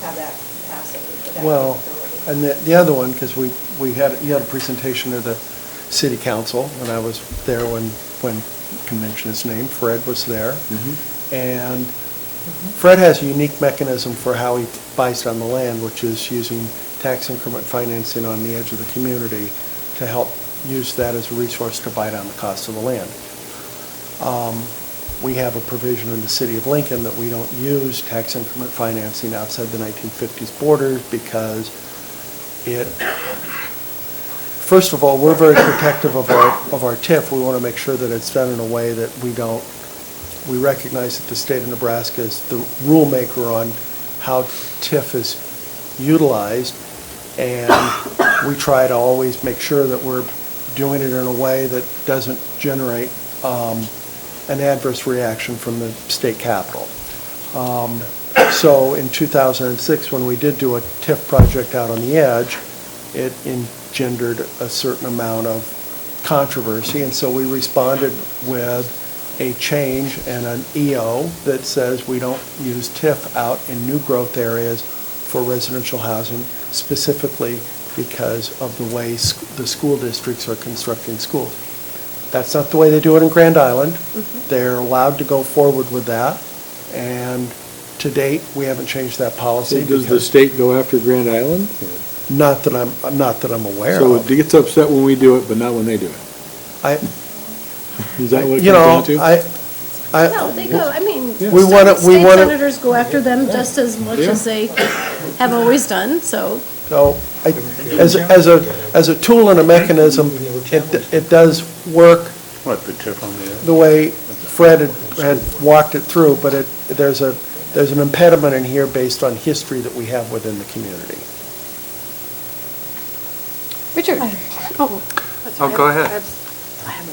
have that capacity for that well, capability. and the other one, because you had a presentation to the city council, and I was there when convention is named, Fred was there, and Fred has a unique mechanism for how he buys down the land, which is using tax increment financing on the edge of the community to help use that as a resource to buy down the cost of the land. We have a provision in the city of Lincoln that we don't use tax increment financing outside the 1950s borders because first of all, we're very protective of our TIF. We want to make sure that it's done in a way that we recognize that the state of Nebraska is the rule maker on how TIF is utilized, and we try to always make sure that we're doing it in a way that doesn't generate an adverse reaction from the state capitol. So in 2006, when we did do a TIF project out on the edge, it engendered a certain amount of controversy, and so we responded with a change and an EO that says we don't use TIF out in new growth areas for residential housing, specifically because of the way the school districts are constructing schools. That's not the way they do it in Grand Island. They're allowed to go forward with that, and to date, we haven't changed that policy. Does the because- state go after Grand Island? Not that I'm aware So of. it gets upset when we do it, but not when they do it? I, Is that what it you comes know, down to? No, they go, I mean, We wanna- we state wanna- senators go after them just as much as they have always done, so. So, as a tool and a mechanism, it does work What, the tip on the edge? the way Fred had walked it through, but there's an impediment in here based on history that we have within the community. Richard? Oh, Oh, go ahead. I have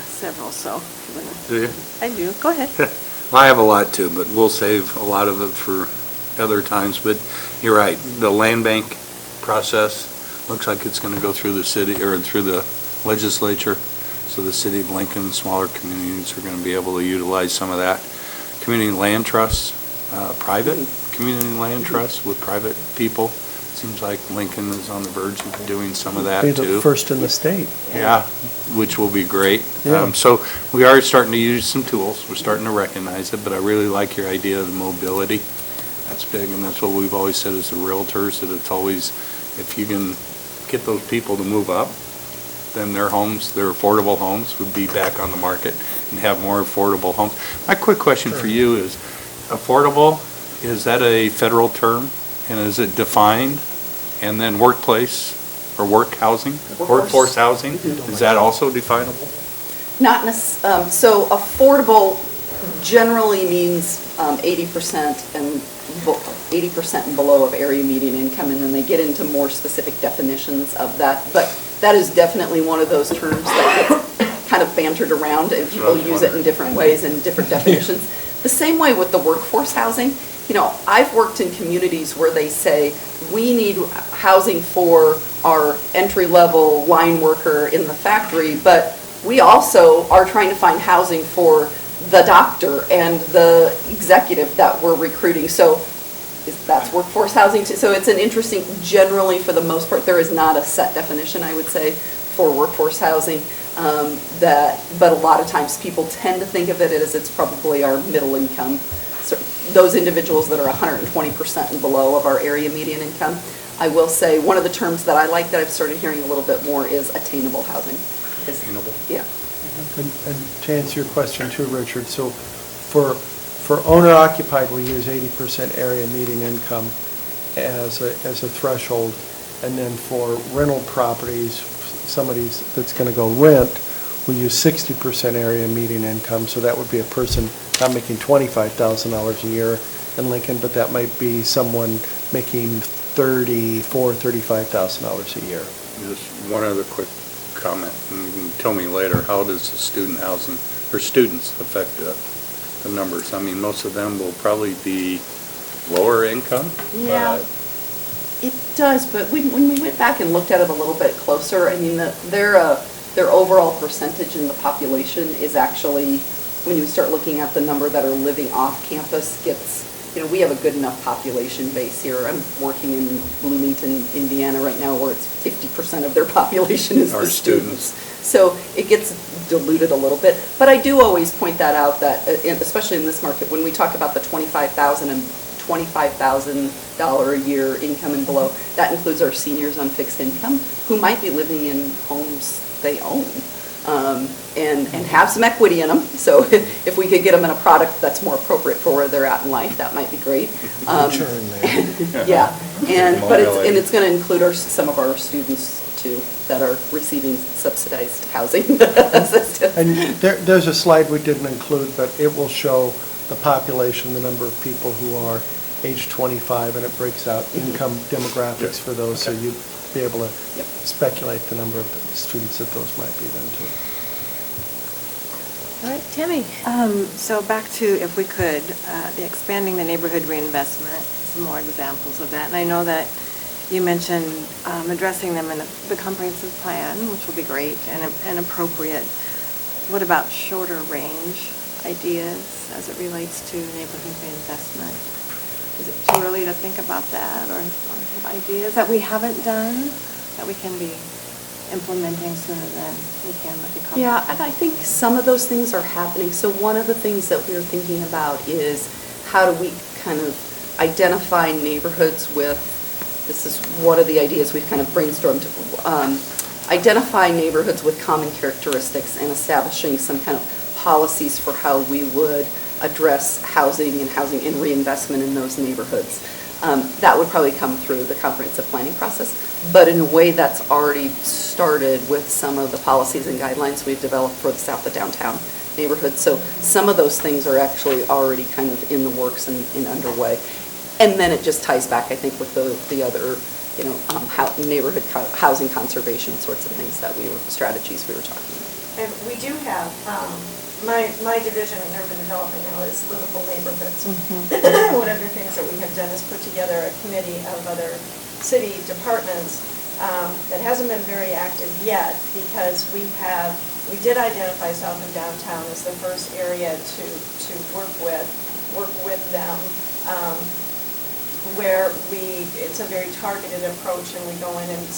several, so. Do you? I do, go ahead. I have a lot too, but we'll save a lot of it for other times. But you're right, the land bank process looks like it's going to go through the city, or through the legislature. So the city of Lincoln, smaller communities are going to be able to utilize some of that. Community land trusts, private community land trusts with private people. Seems like Lincoln is on the verge of doing some of that Be too. the first in the state. Yeah, which will be great. Yeah. So we are starting to use some tools. We're starting to recognize it, but I really like your idea of the mobility. That's big, and that's what we've always said as the realtors, that it's always, if you can get those people to move up, then their homes, their affordable homes would be back on the market and have more affordable homes. My quick question for you is, affordable, is that a federal term? And is it defined? And then workplace or work housing, workforce housing, is that also definable? Not so affordable generally means 80% and 80% and below of area median income, and then they get into more specific definitions of that. But that is definitely one of those terms that gets kind of bantered around, and people use it in different ways and different definitions. The same way with the workforce housing. You know, I've worked in communities where they say, we need housing for our entry-level line worker in the factory, but we also are trying to find housing for the doctor and the executive that we're recruiting. So that's workforce housing too. So it's an interesting, generally for the most part, there is not a set definition, I would say, for workforce housing. But a lot of times people tend to think of it as it's probably our middle income. So those individuals that are 120% and below of our area median income. I will say, one of the terms that I like that I've started hearing a little bit more is attainable housing. Attainable. Yeah. And to answer your question too, Richard, so for owner-occupied, we use 80% area median income as a threshold. And then for rental properties, somebody that's going to go rent, we use 60% area median income. So that would be a person not making $25,000 a year in Lincoln, but that might be someone making $35,000 a year. Just one other quick comment, and you can tell me later, how does the student housing, or students affect the numbers? I mean, most of them will probably be lower income. Yeah. It does, but when we went back and looked at it a little bit closer, I mean, their overall percentage in the population is actually, when you start looking at the number that are living off campus, gets we have a good enough population base here. I'm working in Bloomington, Indiana right now, where it's 50% of their population is Our the students. So it gets diluted a little bit. But I do always point that out, that especially in this market, when we talk about the $25,000 and $25,000 a year income and below, that includes our seniors on fixed income who might be living in homes they own. And have some equity in them. So if we could get them in a product that's more appropriate for where they're at in life, that might be great. Churn there. Yeah, but it's going to include some of our students too that are receiving subsidized housing assistance. And there's a slide we didn't include, but it will show the population, the number of people who are age 25, and it breaks out income demographics for those, so you'd be able to speculate the number of students that those might be then too. All right, Tammy. So back to, if we could, the expanding the neighborhood reinvestment, some more examples of that. And I know that you mentioned addressing them in the comprehensive plan, which will be great and appropriate. What about shorter range ideas as it relates to neighborhood reinvestment? Is it too early to think about that, or have ideas that we haven't done that we can be implementing sooner than we can with the comprehensive? Yeah, and I think some of those things are happening. So one of the things that we're thinking about is how do we kind of identify neighborhoods with, this is one of the ideas we've kind of brainstormed, identify neighborhoods with common characteristics and establishing some kind of policies for how we would address housing and reinvestment in those neighborhoods. That would probably come through the comprehensive planning process, but in a way that's already started with some of the policies and guidelines we've developed for the south of downtown neighborhood. So some of those things are actually already kind of in the works and underway. And then it just ties back, I think, with the other, neighborhood housing conservation sorts of things strategies we were talking about. And we do have, my division in urban development now is livable neighborhoods. One of the things that we have done is put together a committee of other city departments that hasn't been very active yet, because we did identify south of downtown as the first area to work with them, where it's a very targeted approach, and we go in and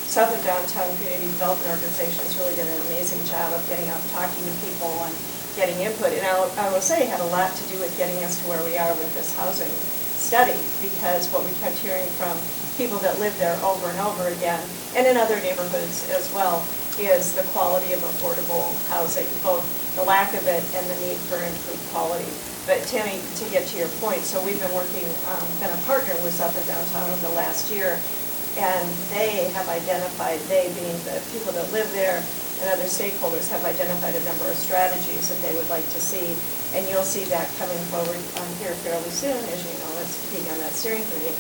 South of Downtown Community Development Organization has really done an amazing job of getting out, talking to people, and getting input. And I will say it had a lot to do with getting us to where we are with this housing study, because what we kept hearing from people that live there over and over again, and in other neighborhoods as well, is the quality of affordable housing, both the lack of it and the need for improved quality. But Tammy, to get to your point, so we've been working, been a partner with South of Downtown over the last year, and they have identified, they being the people that live there and other stakeholders, have identified a number of strategies that they would like to see. And you'll see that coming forward here fairly soon, as you know, it's being on that steering committee.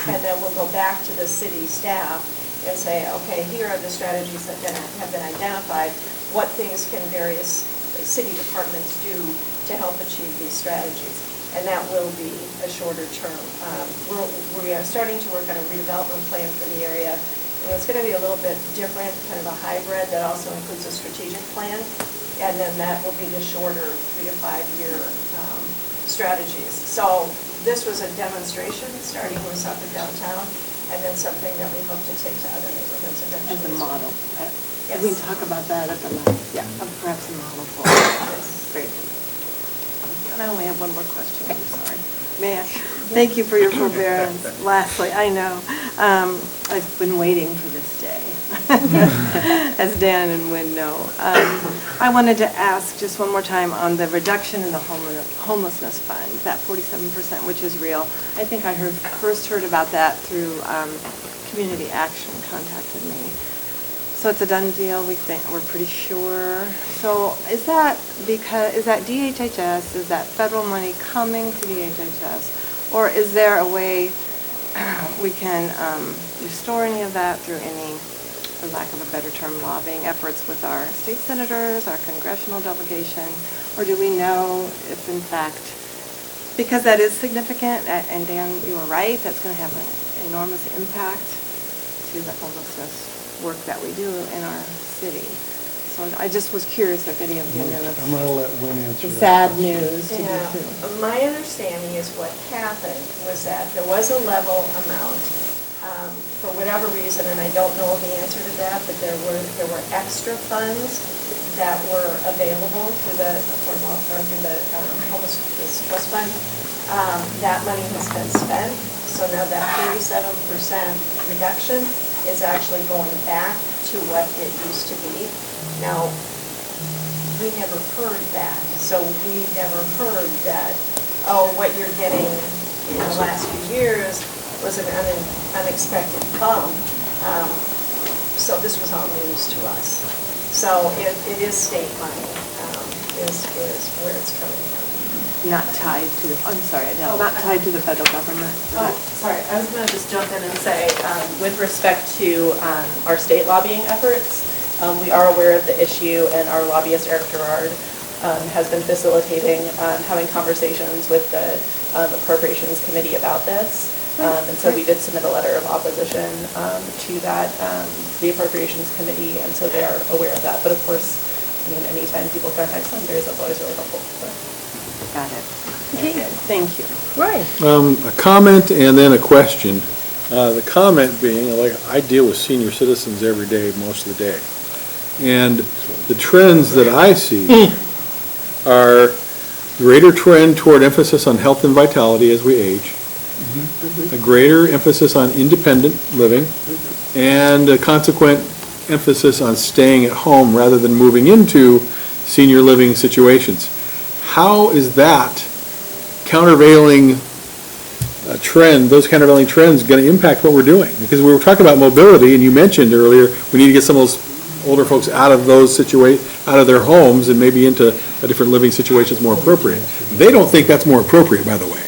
And then we'll go back to the city staff and say, okay, here are the strategies that have been identified. What things can various city departments do to help achieve these strategies? And that will be a shorter term. We are starting to work on a redevelopment plan for the area, and it's going to be a little bit different, kind of a hybrid that also includes a strategic plan, and then that will be the shorter 3 to 5 year strategies. So this was a demonstration, starting with South of Downtown, and then something that we hope to take to other neighborhoods eventually. As a model. Yes. We can talk about that at the last, perhaps a model for it. Great. And I only have one more question, I'm sorry. May I? Thank you for your forbearance. Lastly, I know, I've been waiting for this day, as Dan and Wynn know. I wanted to ask just one more time on the reduction in the homelessness fund, that 47%, which is real. I think I first heard about that through Community Action contacted me. So it's a done deal, we're pretty sure. So is that DHHS, is that federal money coming to DHHS? Or is there a way we can restore any of that through any, for lack of a better term, lobbying efforts with our state senators, our congressional delegation? Or do we know if in fact, because that is significant, and Dan, you were right, that's going to have an enormous impact to the homelessness work that we do in our city. So I just was curious if any of you knew I'm going to let Wynn answer The that. sad news to you Yeah, too. my understanding is what happened was that there was a level amount, for whatever reason, and I don't know the answer to that, but there were extra funds that were available through the affordable, or through the homeless trust fund. That money has been spent, so now that 37% reduction is actually going back to what it used to be. Now, we never heard that, so we never heard that, oh, what you're getting in the last few years was an unexpected bump. So this was all news to us. So it is state money, is where it's coming from. not tied to, I'm sorry, Adele, not tied to the federal government. Oh, sorry, I was going to just jump in and say, with respect to our state lobbying efforts, we are aware of the issue, and our lobbyist, Eric Gerard, has been facilitating, having conversations with the Appropriations Committee about this. And so we did submit a letter of opposition to that, the Appropriations Committee, and so they are aware of that. But of course, I mean, anytime people contact senators, that's always really helpful. So. Got it. Okay, thank you. Right. A comment and then a question. The comment being, like, I deal with senior citizens every day, most of the day. And the trends that I see are greater trend toward emphasis on health and vitality as we age, a greater emphasis on independent living, and a consequent emphasis on staying at home rather than moving into senior living situations. How is that countervailing trend, those countervailing trends, going to impact what we're doing? Because we were talking about mobility, and you mentioned earlier we need to get some of those older folks out of those out of their homes and maybe into a different living situation that's more appropriate. They don't think that's more appropriate, by the way.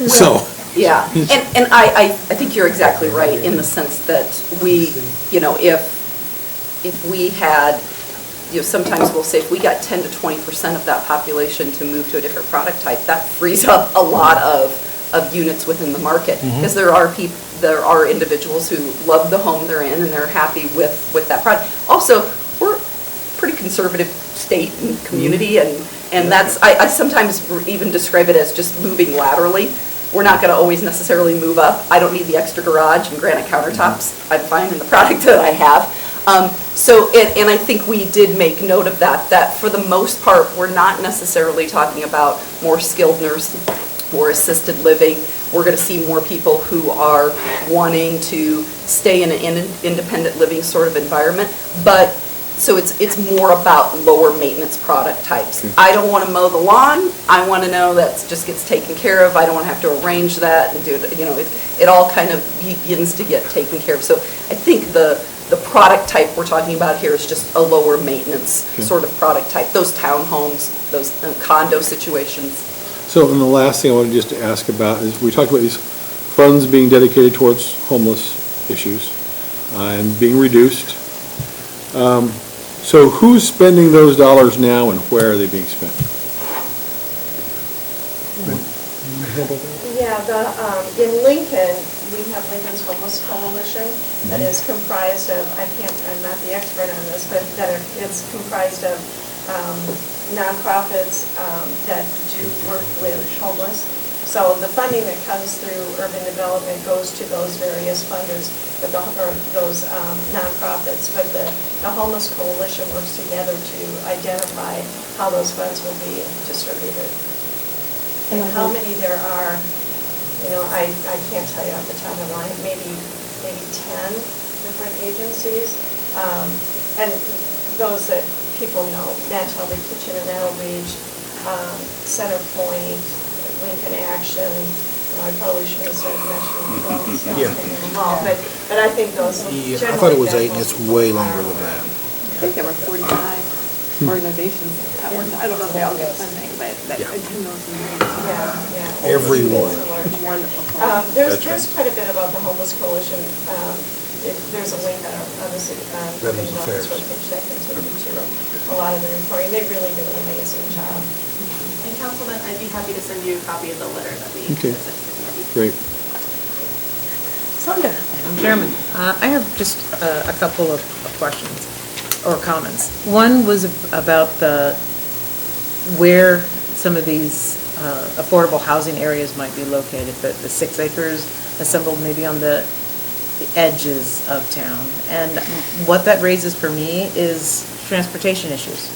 So. Yeah, and I think you're exactly right in the sense that we, you know, if we had, you know, sometimes we'll say if we got 10 to 20% of that population to move to a different product type, that frees up a lot of units within the market. Because there are individuals who love the home they're in and they're happy with that product. Also, we're a pretty conservative state and community, and that's, I sometimes even describe it as just moving laterally. We're not going to always necessarily move up. I don't need the extra garage and granite countertops. I'm fine in the product that I have. And I think we did make note of that for the most part, we're not necessarily talking about more skilled nursing or assisted living. We're going to see more people who are wanting to stay in an independent living sort of environment. But so it's more about lower maintenance product types. I don't want to mow the lawn. I want to know that just gets taken care of. I don't want to have to arrange that and do it. You know, it all kind of begins to get taken care of. So I think the product type we're talking about here is just a lower maintenance sort of product type. Those townhomes, those condo situations. So, and the last thing I wanted just to ask about is, we talked about these funds being dedicated towards homeless issues and being reduced. So who's spending those dollars now and where are they being spent? Yeah, in Lincoln, we have Lincoln's Homeless Coalition that is comprised of, I'm not the expert on this, but that it's comprised of nonprofits that do work with homeless. So the funding that comes through urban development goes to those various funders, or those nonprofits. But the Homeless Coalition works together to identify how those funds will be distributed. And how many there are, you know, I can't tell you off the top of my mind, maybe 10 different agencies. And those that people know, National Kitchen and Outreach, Centerpoint, Lincoln Action. I probably should have said National them all, but I think those. Yeah, I thought it was 8, and it's way longer than that. I think there were 45 organizations that were, I don't know if they all get funding, but I didn't know some names. Yeah. Everyone. Wonderful. There's quite a bit about the Homeless Coalition. There's a link on the city, Veterans Affairs webpage that can take you to a lot of the reporting. They really do an amazing job. And Councilman, I'd be happy to send you a copy of the letter that we Okay. sent to the committee. Great. Madam Chairman, I have just a couple of questions. or comments. One was about where some of these affordable housing areas might be located, the 6 acres assembled maybe on the edges of town. And what that raises for me is transportation issues.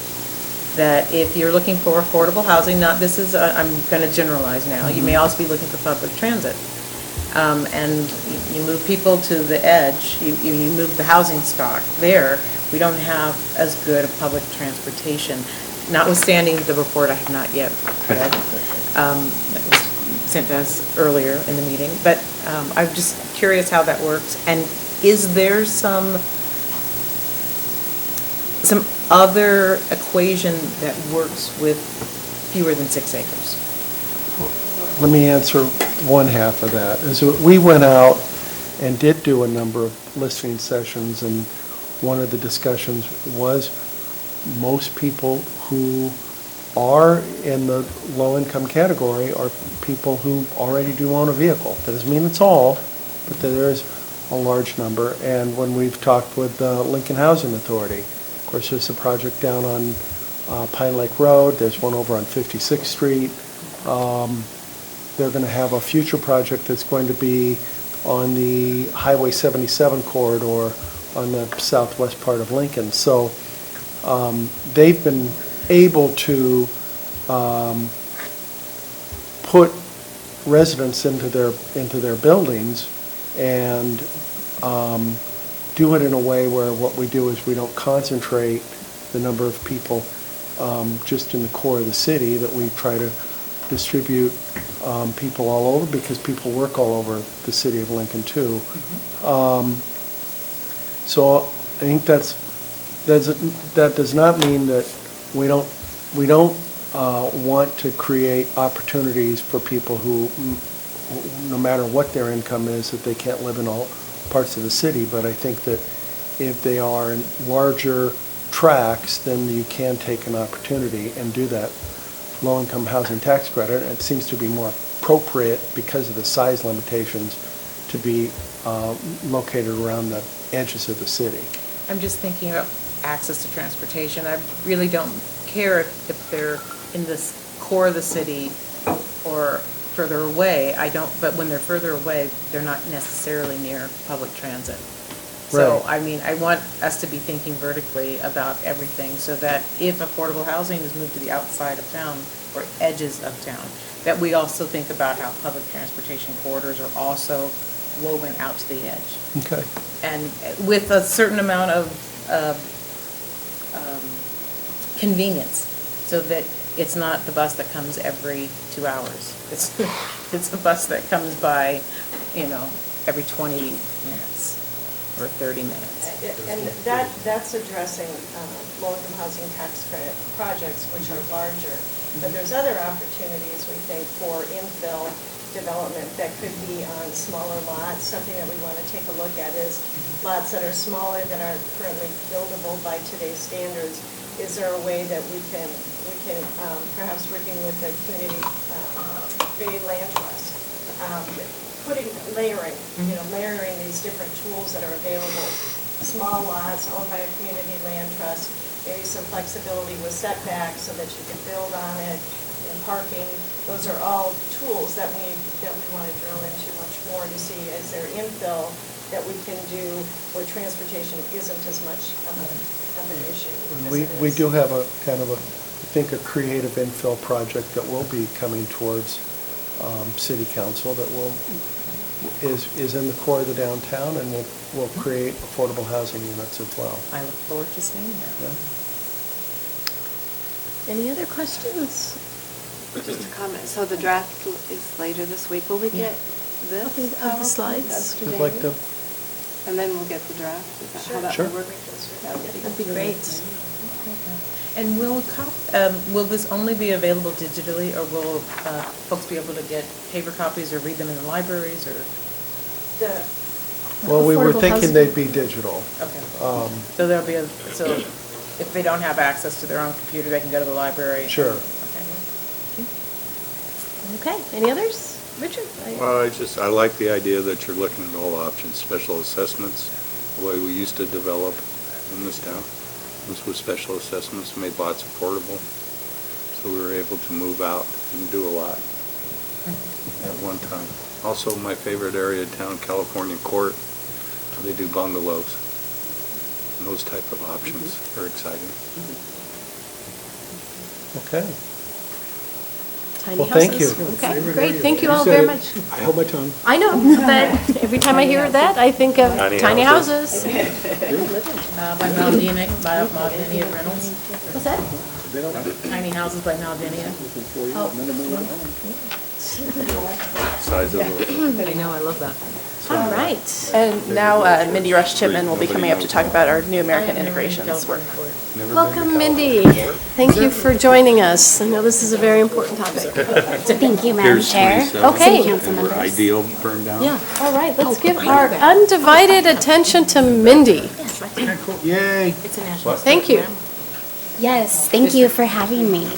That if you're looking for affordable housing, I'm going to generalize now, you may also be looking for public transit. And you move people to the edge, you move the housing stock there, we don't have as good a public transportation, notwithstanding the report I have not yet read, that was sent to us earlier in the meeting. But I'm just curious how that works. And is there some other equation that works with fewer than 6 acres? Let me answer one half of that. We went out and did do a number of listening sessions, and one of the discussions was most people who are in the low-income category are people who already do own a vehicle. That doesn't mean it's all, but there is a large number. And when we've talked with the Lincoln Housing Authority, of course, there's a project down on Pine Lake Road, there's one over on 56th Street. They're going to have a future project that's going to be on the Highway 77 corridor on the southwest part of Lincoln. So they've been able to put residents into their buildings and do it in a way where what we do is we don't concentrate the number of people just in the core of the city, that we try to distribute people all over, because people work all over the city of Lincoln too. So I think that does not mean that we don't want to create opportunities for people who, no matter what their income is, that they can't live in all parts of the city. But I think that if they are in larger tracts, then you can take an opportunity and do that low-income housing tax credit. And it seems to be more appropriate, because of the size limitations, to be located around the edges of the city. I'm just thinking about access to transportation. I really don't care if they're in this core of the city or further away. But when they're further away, they're not necessarily near public transit. So, Right. I mean, I want us to be thinking vertically about everything, so that if affordable housing is moved to the outside of town or edges of town, that we also think about how public transportation corridors are also woven out to the edge. Okay. And with a certain amount of convenience, so that it's not the bus that comes every 2 hours. It's a bus that comes by, every 20 minutes or 30 minutes. And that's addressing low-income housing tax credit projects, which are larger. But there's other opportunities, we think, for infill development that could be on smaller lots. Something that we want to take a look at is lots that are smaller, that aren't currently buildable by today's standards. Is there a way that we can perhaps working with the community land trust, layering these different tools that are available, small lots owned by a community land trust, maybe some flexibility with setbacks so that you can build on it, and parking. Those are all tools that we want to drill into much more to see, is there infill that we can do where transportation isn't as much of an issue. We do have a kind of I think, a creative infill project that will be coming towards City Council that is in the core of the downtown, and will create affordable housing units as well. I look forward to seeing that. Yeah. Any other questions? Just a comment. So the draft is later this week. Will we get this? Of the slides? I'd like to. And then we'll get the draft? Is that how that Sure. will work? That'd be great. And will this only be available digitally, or will folks be able to get paper copies or read them in the libraries, or? Well, we were Affordable thinking housing. they'd be digital. Okay. So if they don't have access to their own computer, they can go to the library? Sure. Okay, any others? Richard? Well, I like the idea that you're looking at all options, special assessments, the way we used to develop in this town. was with special assessments, made lots affordable. So we were able to move out and do a lot at one time. Also, my favorite area of town, California Court, they do bungalows. And those type of options are exciting. Okay. Tiny Well, thank houses. you. Okay, great, thank you all very much. I hold my tongue. I know, but every time I hear that, I think of tiny houses. By Maldini, Reynolds. What's that? Tiny houses by Maldini. Size of the I know, I love that. All right. And now Mindy Rush Chipman will be coming up to talk about our New American Integrations work. Never been to Welcome, Mindy. California. Thank you for joining us. I know this is a very important topic. Thank you, Madam Here's Chair. 27. Okay. City Council And we're members. Ideal burned down. Yeah, all right, let's give our undivided attention to Mindy. Yay. Thank you. Yes, thank you for having me.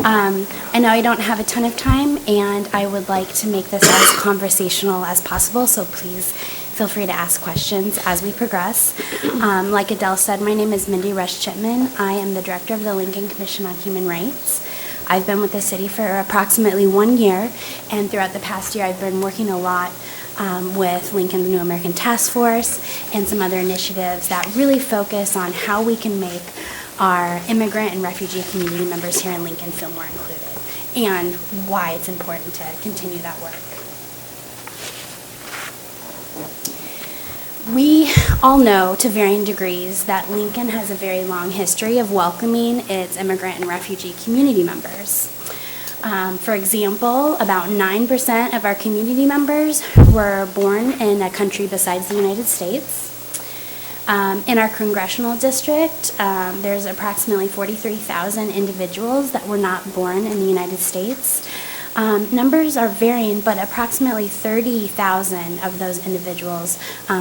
I know I don't have a ton of time, and I would like to make this as conversational as possible, so please feel free to ask questions as we progress. Like Adele said, my name is Mindy Rush Chipman. I am the director of the Lincoln Commission on Human Rights. I've been with the city for approximately 1 year, and throughout the past year, I've been working a lot with Lincoln's New American Task Force and some other initiatives that really focus on how we can make our immigrant and refugee community members here in Lincoln feel more included, and why it's important to continue that work. We all know to varying degrees that Lincoln has a very long history of welcoming its immigrant and refugee community members. For example, about 9% of our community members were born in a country besides the United States. In our congressional district, there's approximately 43,000 individuals that were not born in the United States. Numbers are varying, but approximately 30,000 of those individuals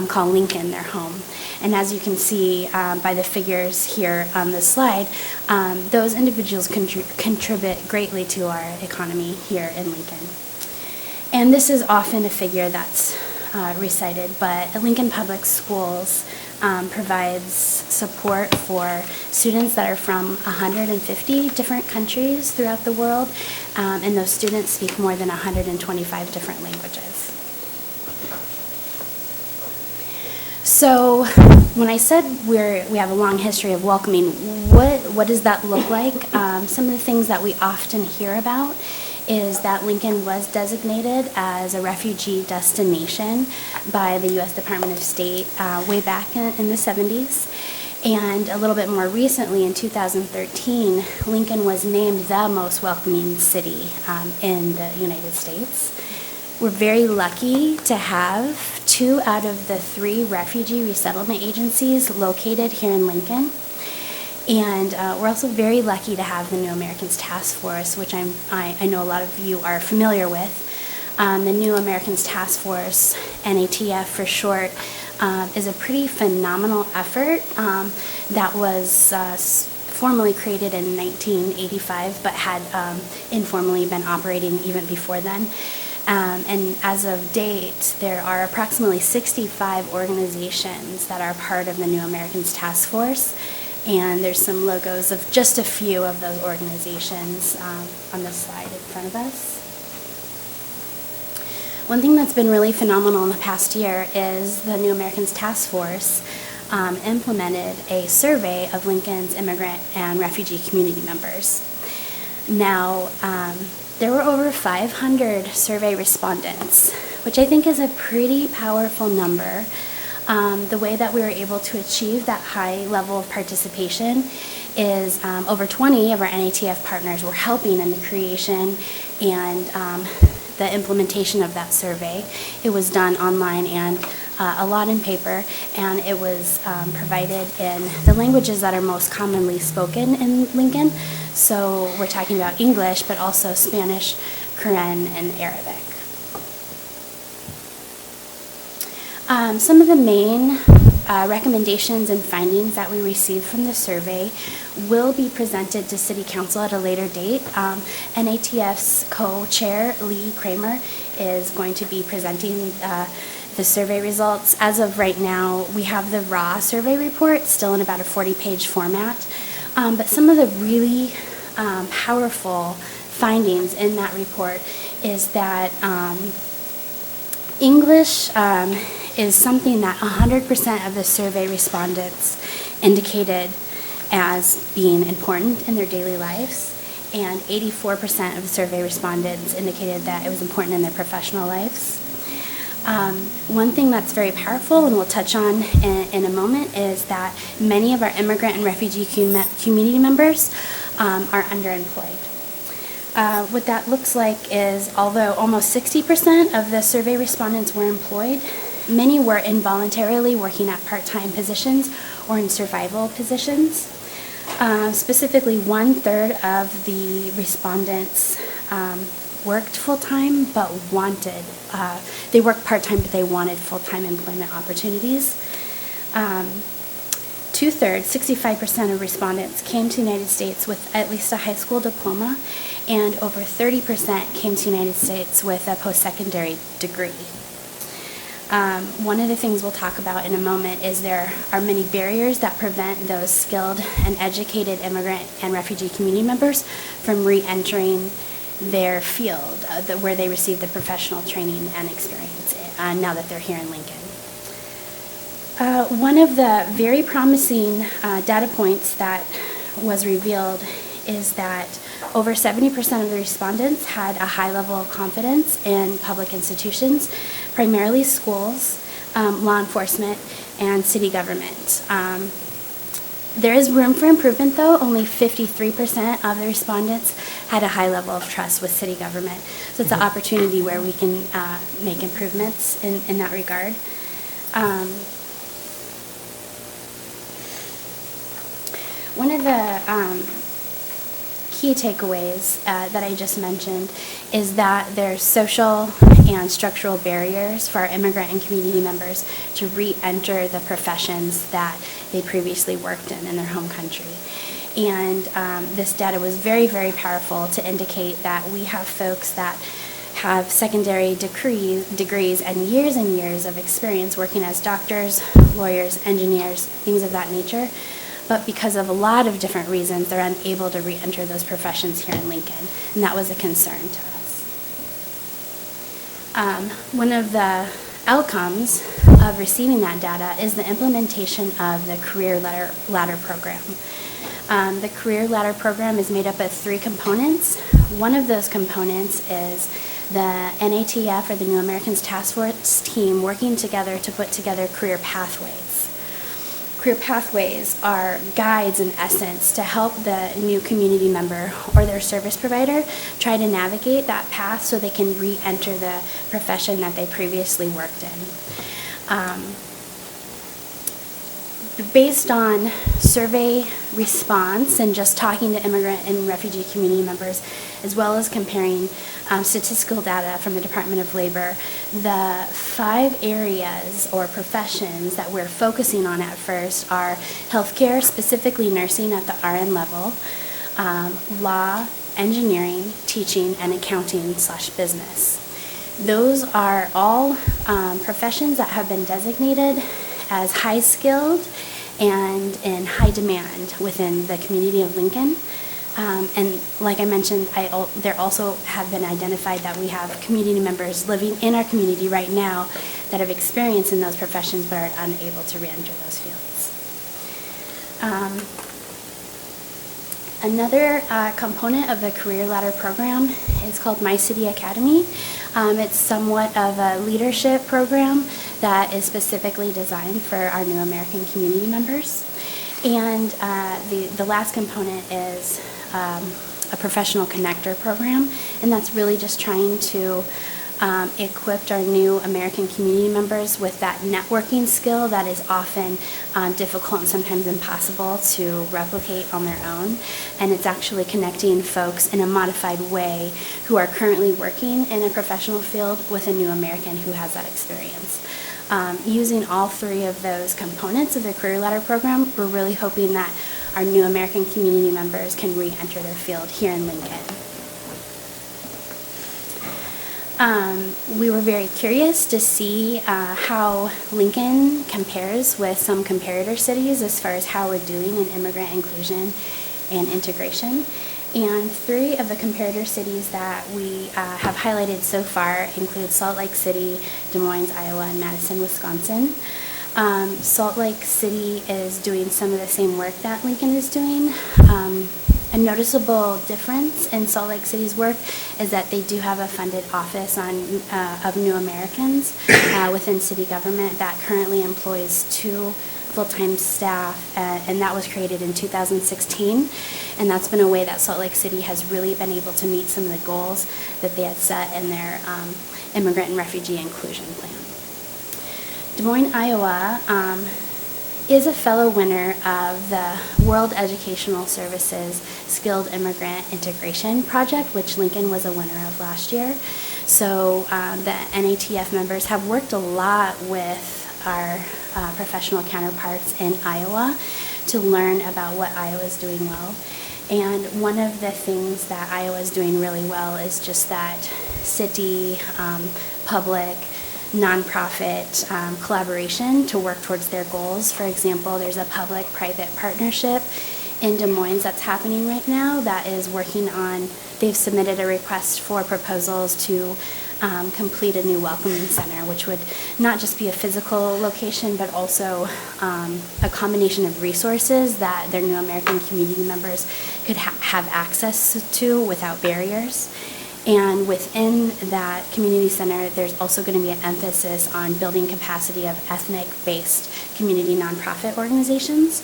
call Lincoln their home. And as you can see by the figures here on this slide, those individuals contribute greatly to our economy here in Lincoln. And this is often a figure that's recited, but Lincoln Public Schools provides support for students that are from 150 different countries throughout the world, and those students speak more than 125 different languages. So when I said we have a long history of welcoming, what does that look like? Some of the things that we often hear about is that Lincoln was designated as a refugee destination by the U.S. Department of State way back in the 70s. And a little bit more recently, in 2013, Lincoln was named the most welcoming city in the United States. We're very lucky to have 2 out of the 3 refugee resettlement agencies located here in Lincoln. And we're also very lucky to have the New Americans Task Force, which I know a lot of you are familiar with. The New Americans Task Force, NATF for short, is a pretty phenomenal effort that was formally created in 1985, but had informally been operating even before then. And as of date, there are approximately 65 organizations that are part of the New Americans Task Force. And there's some logos of just a few of those organizations on this slide in front of us. One thing that's been really phenomenal in the past year is the New Americans Task Force implemented a survey of Lincoln's immigrant and refugee community members. Now, there were over 500 survey respondents, which I think is a pretty powerful number. The way that we were able to achieve that high level of participation is over 20 of our NATF partners were helping in the creation and the implementation of that survey. It was done online and a lot in paper, and it was provided in the languages that are most commonly spoken in Lincoln. So we're talking about English, but also Spanish, Korean, and Arabic. Some of the main recommendations and findings that we received from the survey will be presented to City Council at a later date. NATF's co-chair, Lee Kramer, is going to be presenting the survey results. As of right now, we have the raw survey report still in about a 40-page format. But some of the really powerful findings in that report is that English is something that 100% of the survey respondents indicated as being important in their daily lives, and 84% of the survey respondents indicated that it was important in their professional lives. One thing that's very powerful, and we'll touch on in a moment, is that many of our immigrant and refugee community members are underemployed. What that looks like is, although almost 60% of the survey respondents were employed, many were involuntarily working at part-time positions or in survival positions. Specifically, 1/3 of the respondents worked full-time but wanted, they worked part-time but they wanted full-time employment opportunities. 2/3, 65% of respondents came to the United States with at least a high school diploma, and over 30% came to the United States with a post-secondary degree. One of the things we'll talk about in a moment is there are many barriers that prevent those skilled and educated immigrant and refugee community members from re-entering their field where they receive the professional training and experience now that they're here in Lincoln. One of the very promising data points that was revealed is that over 70% of the respondents had a high level of confidence in public institutions, primarily schools, law enforcement, and city government. There is room for improvement, though. Only 53% of the respondents had a high level of trust with city government. So it's an opportunity where we can make improvements in that regard. One of the key takeaways that I just mentioned is that there's social and structural barriers for our immigrant and community members to re-enter the professions that they previously worked in their home country. And this data was very, very powerful to indicate that we have folks that have secondary degrees and years of experience working as doctors, lawyers, engineers, things of that nature. But because of a lot of different reasons, they're unable to re-enter those professions here in Lincoln, and that was a concern to us. One of the outcomes of receiving that data is the implementation of the Career Ladder Program. The Career Ladder Program is made up of 3 components. One of those components is the NATF, or the New Americans Task Force team, working together to put together career pathways. Career pathways are guides, in essence, to help the new community member or their service provider try to navigate that path so they can re-enter the profession that they previously worked in. Based on survey response and just talking to immigrant and refugee community members, as well as comparing statistical data from the Department of Labor, the 5 areas or professions that we're focusing on at first are healthcare, specifically nursing at the RN level, law, engineering, teaching, and accounting/business. Those are all professions that have been designated as high-skilled and in high demand within the community of Lincoln. And like I mentioned, there also have been identified that we have community members living in our community right now that have experience in those professions but are unable to re-enter those fields. Another component of the Career Ladder Program is called My City Academy. It's somewhat of a leadership program that is specifically designed for our new American community members. And the last component is a professional connector program, and that's really just trying to equip our new American community members with that networking skill that is often difficult and sometimes impossible to replicate on their own. And it's actually connecting folks in a modified way who are currently working in a professional field with a new American who has that experience. Using all 3 of those components of the Career Ladder Program, we're really hoping that our new American community members can re-enter their field here in Lincoln. We were very curious to see how Lincoln compares with some comparator cities as far as how we're doing in immigrant inclusion and integration. And 3 of the comparator cities that we have highlighted so far include Salt Lake City, Des Moines, Iowa, and Madison, Wisconsin. Salt Lake City is doing some of the same work that Lincoln is doing. A noticeable difference in Salt Lake City's work is that they do have a funded office of New Americans within city government that currently employs 2 full-time staff, and that was created in 2016. And that's been a way that Salt Lake City has really been able to meet some of the goals that they had set in their immigrant and refugee inclusion plan. Des Moines, Iowa is a fellow winner of the World Educational Services Skilled Immigrant Integration Project, which Lincoln was a winner of last year. So the NATF members have worked a lot with our professional counterparts in Iowa to learn about what Iowa is doing well. And one of the things that Iowa is doing really well is just that city, public, nonprofit collaboration to work towards their goals. For example, there's a public-private partnership in Des Moines that's happening right now that is working on, they've submitted a request for proposals to complete a new welcoming center, which would not just be a physical location, but also a combination of resources that their New American community members could have access to without barriers. And within that community center, there's also going to be an emphasis on building capacity of ethnic-based community nonprofit organizations.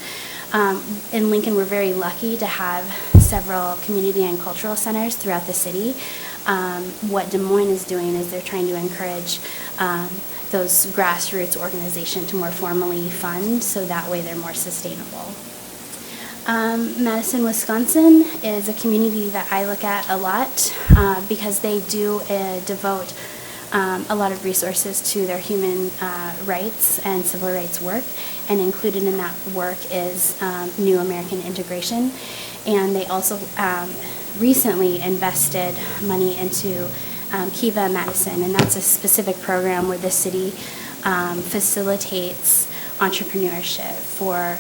In Lincoln, we're very lucky to have several community and cultural centers throughout the city. What Des Moines is doing is they're trying to encourage those grassroots organizations to more formally fund, so that way they're more sustainable. Madison, Wisconsin is a community that I look at a lot because they do devote a lot of resources to their human rights and civil rights work, and included in that work is New American Integration. And they also recently invested money into Kiva Madison, and that's a specific program where the city facilitates entrepreneurship for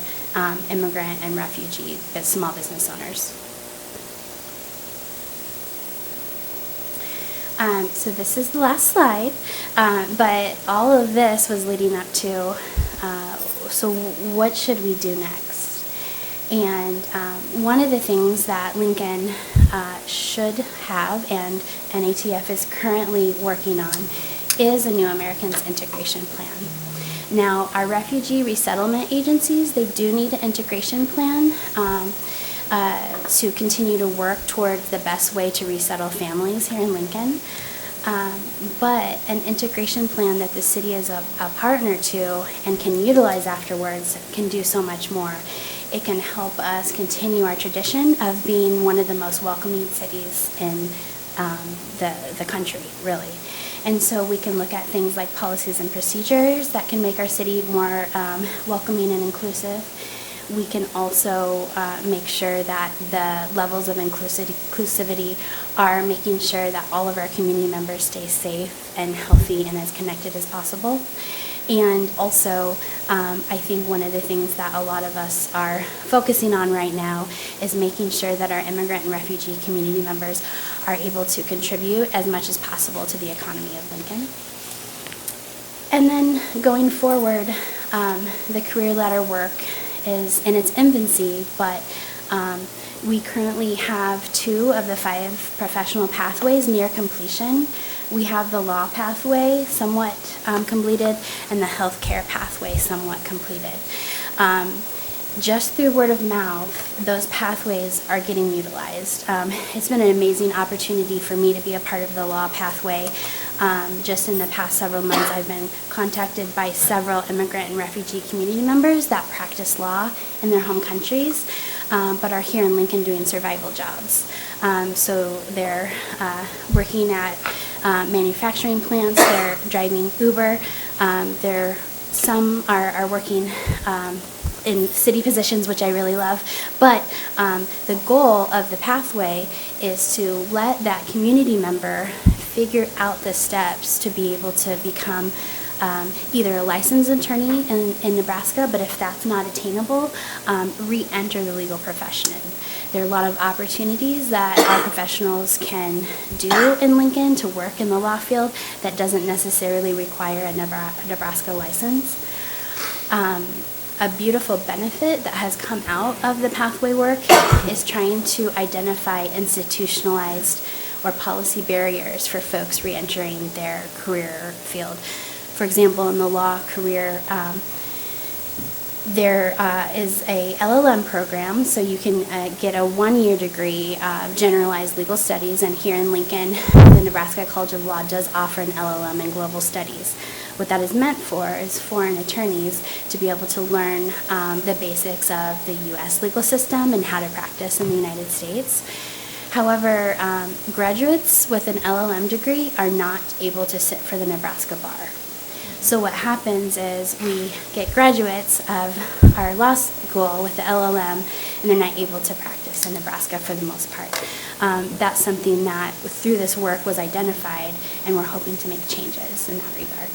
immigrant and refugee small business owners. So this is the last slide, but all of this was leading up to, so what should we do next? And one of the things that Lincoln should have, and NATF is currently working on, is a New Americans Integration Plan. Now, our refugee resettlement agencies, they do need an integration plan to continue to work toward the best way to resettle families here in Lincoln. But an integration plan that the city is a partner to and can utilize afterwards can do so much more. It can help us continue our tradition of being one of the most welcoming cities in the country, really. And so we can look at things like policies and procedures that can make our city more welcoming and inclusive. We can also make sure that the levels of inclusivity are making sure that all of our community members stay safe and healthy and as connected as possible. And also, I think one of the things that a lot of us are focusing on right now is making sure that our immigrant and refugee community members are able to contribute as much as possible to the economy of Lincoln. And then going forward, the career ladder work is in its infancy, but we currently have 2 of the 5 professional pathways near completion. We have the law pathway somewhat completed and the healthcare pathway somewhat completed. Just through word of mouth, those pathways are getting utilized. It's been an amazing opportunity for me to be a part of the law pathway. Just in the past several months, I've been contacted by several immigrant and refugee community members that practice law in their home countries, but are here in Lincoln doing survival jobs. So they're working at manufacturing plants, they're driving Uber, some are working in city positions, which I really love. But the goal of the pathway is to let that community member figure out the steps to be able to become either a licensed attorney in Nebraska, but if that's not attainable, re-enter the legal profession. There are a lot of opportunities that our professionals can do in Lincoln to work in the law field that doesn't necessarily require a Nebraska license. A beautiful benefit that has come out of the pathway work is trying to identify institutionalized or policy barriers for folks re-entering their career field. For example, in the law career, there is a LLM program, so you can get a one-year degree of generalized legal studies, and here in Lincoln, the Nebraska College of Law does offer an LLM in global studies. What that is meant for is foreign attorneys to be able to learn the basics of the U.S. legal system and how to practice in the United States. However, graduates with an LLM degree are not able to sit for the Nebraska bar. So what happens is we get graduates of our law school with the LLM, and they're not able to practice in Nebraska for the most part. That's something that through this work was identified, and we're hoping to make changes in that regard.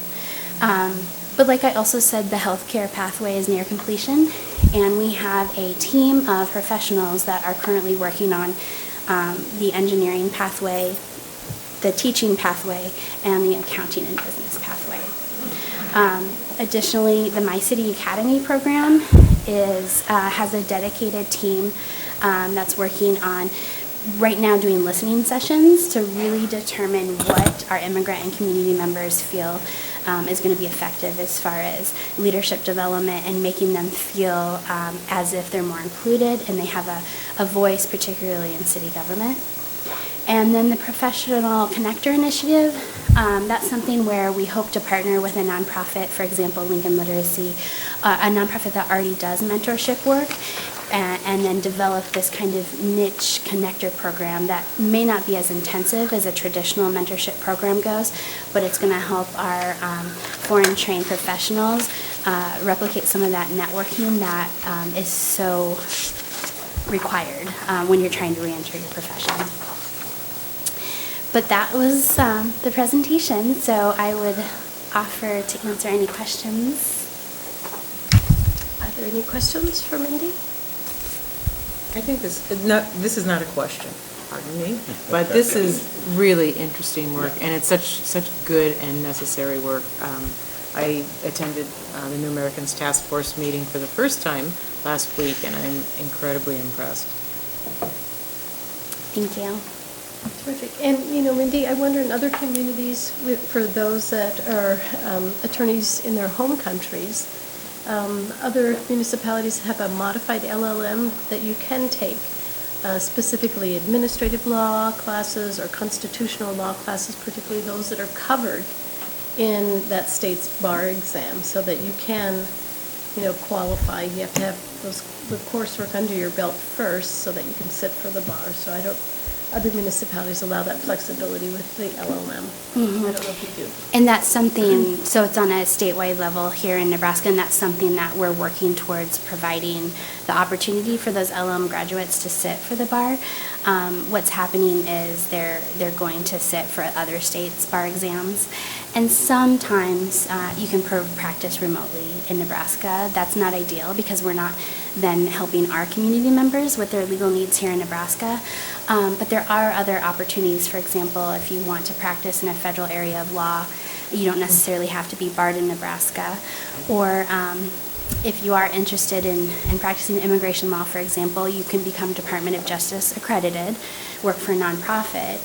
But like I also said, the healthcare pathway is near completion, and we have a team of professionals that are currently working on the engineering pathway, the teaching pathway, and the accounting and business pathway. Additionally, the My City Academy program has a dedicated team that's working on right now doing listening sessions to really determine what our immigrant and community members feel is going to be effective as far as leadership development and making them feel as if they're more included and they have a voice, particularly in city government. And then the Professional Connector Initiative, that's something where we hope to partner with a nonprofit, for example, Lincoln Literacy, a nonprofit that already does mentorship work, and then develop this kind of niche connector program that may not be as intensive as a traditional mentorship program goes, but it's going to help our foreign trained professionals replicate some of that networking that is so required when you're trying to re-enter your profession. But that was the presentation, so I would offer to answer any questions. Are there any questions for Mindy? I think this is not a question, pardon me, but this is really interesting work, and it's such good and necessary work. I attended the New Americans Task Force meeting for the first time last week, and I'm incredibly impressed. Thank you. Terrific. And, Mindy, I wonder in other communities, for those that are attorneys in their home countries, other municipalities have a modified LLM that you can take, specifically administrative law classes or constitutional law classes, particularly those that are covered in that state's bar exam, so that you can, qualify. You have to have the coursework under your belt first so that you can sit for the bar. So other municipalities allow that flexibility with the LLM. Mm-hmm. I don't know if you do. And that's something, so it's on a statewide level here in Nebraska, and that's something that we're working towards providing the opportunity for those LLM graduates to sit for the bar. What's happening is they're going to sit for other states' bar exams, and sometimes you can practice remotely in Nebraska. That's not ideal because we're not then helping our community members with their legal needs here in Nebraska. But there are other opportunities. For example, if you want to practice in a federal area of law, you don't necessarily have to be barred in Nebraska. Or if you are interested in practicing immigration law, for example, you can become Department of Justice accredited, work for a nonprofit,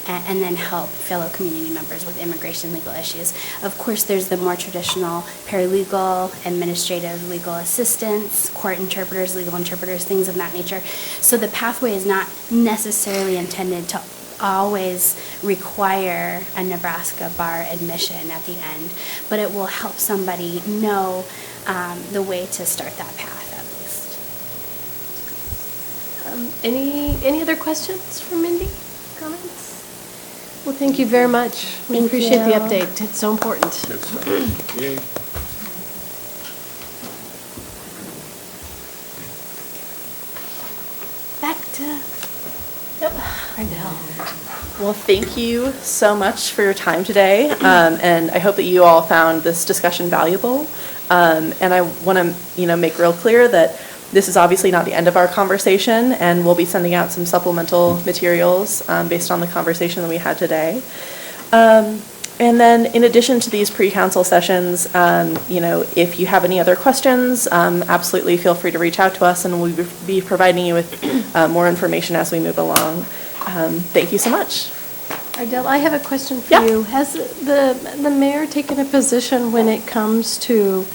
and then help fellow community members with immigration legal issues. Of course, there's the more traditional paralegal, administrative legal assistants, court interpreters, legal interpreters, things of that nature. So the pathway is not necessarily intended to always require a Nebraska bar admission at the end, but it will help somebody know the way to start that path at least. Any other questions for Mindy? Comments? Well, thank you very much. We Thank appreciate the you. update. It's so important. Yay. Back to Well, thank you so much for your time today, and I hope that you all found this discussion valuable. And I want to, make real clear that this is obviously not the end of our conversation, and we'll be sending out some supplemental materials based on the conversation that we had today. And then, in addition to these pre-council sessions, if you have any other questions, absolutely feel free to reach out to us, and we'll be providing you with more information as we move along. Thank you so much. Adele, I have a question for Yeah. you. Has the mayor taken a position when it comes to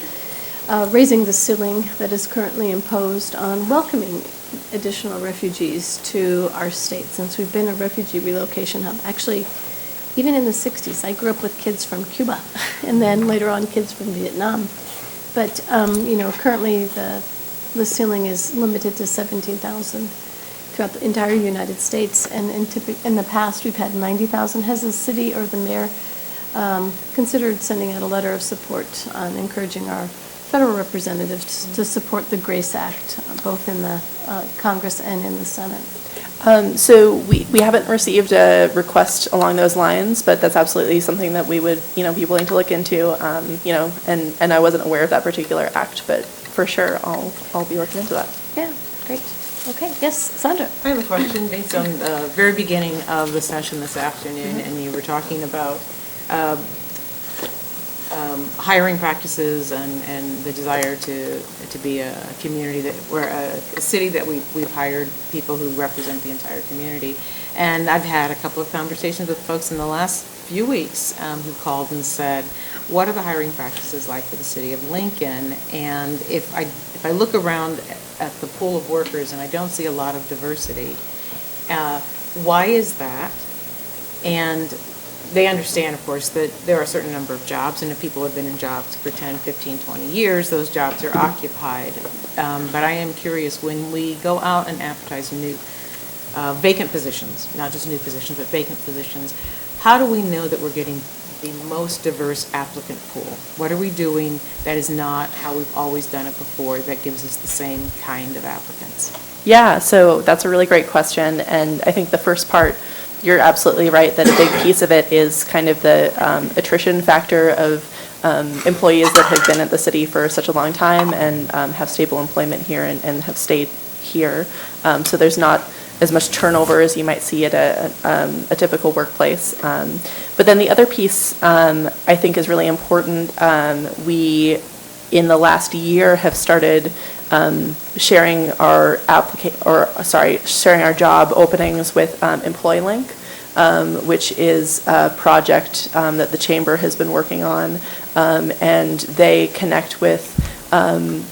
raising the ceiling that is currently imposed on welcoming additional refugees to our state, since we've been a refugee relocation hub? Actually, even in the 60s, I grew up with kids from Cuba, and then later on kids from Vietnam. But, currently the ceiling is limited to 17,000 throughout the entire United States, and in the past, we've had 90,000. Has the city or the mayor considered sending out a letter of support on encouraging our federal representatives to support the GRACE Act, both in the Congress and in the Senate? So we haven't received a request along those lines, but that's absolutely something that we would, be willing to look into, and I wasn't aware of that particular act, but for sure, I'll be looking into that. Yeah, great. Okay, yes, Sandra? I have a question based on the very beginning of the session this afternoon, and you were talking about hiring practices and the desire to be a community that, or a city that we've hired people who represent the entire community. And I've had a couple of conversations with folks in the last few weeks who called and said, what are the hiring practices like for the city of Lincoln? And if I look around at the pool of workers and I don't see a lot of diversity, why is that? And they understand, of course, that there are a certain number of jobs, and if people have been in jobs for 10, 15, 20 years, those jobs are occupied. But I am curious, when we go out and advertise new vacant positions, not just new positions, but vacant positions, how do we know that we're getting the most diverse applicant pool? What are we doing that is not how we've always done it before that gives us the same kind of applicants? Yeah, so that's a really great question, and I think the first part, you're absolutely right that a big piece of it is kind of the attrition factor of employees that have been at the city for such a long time and have stable employment here and have stayed here. So there's not as much turnover as you might see at a typical workplace. But then the other piece I think is really important. We, in the last year, have started sharing our sharing our job openings with EmployLink, which is a project that the chamber has been working on, and they connect with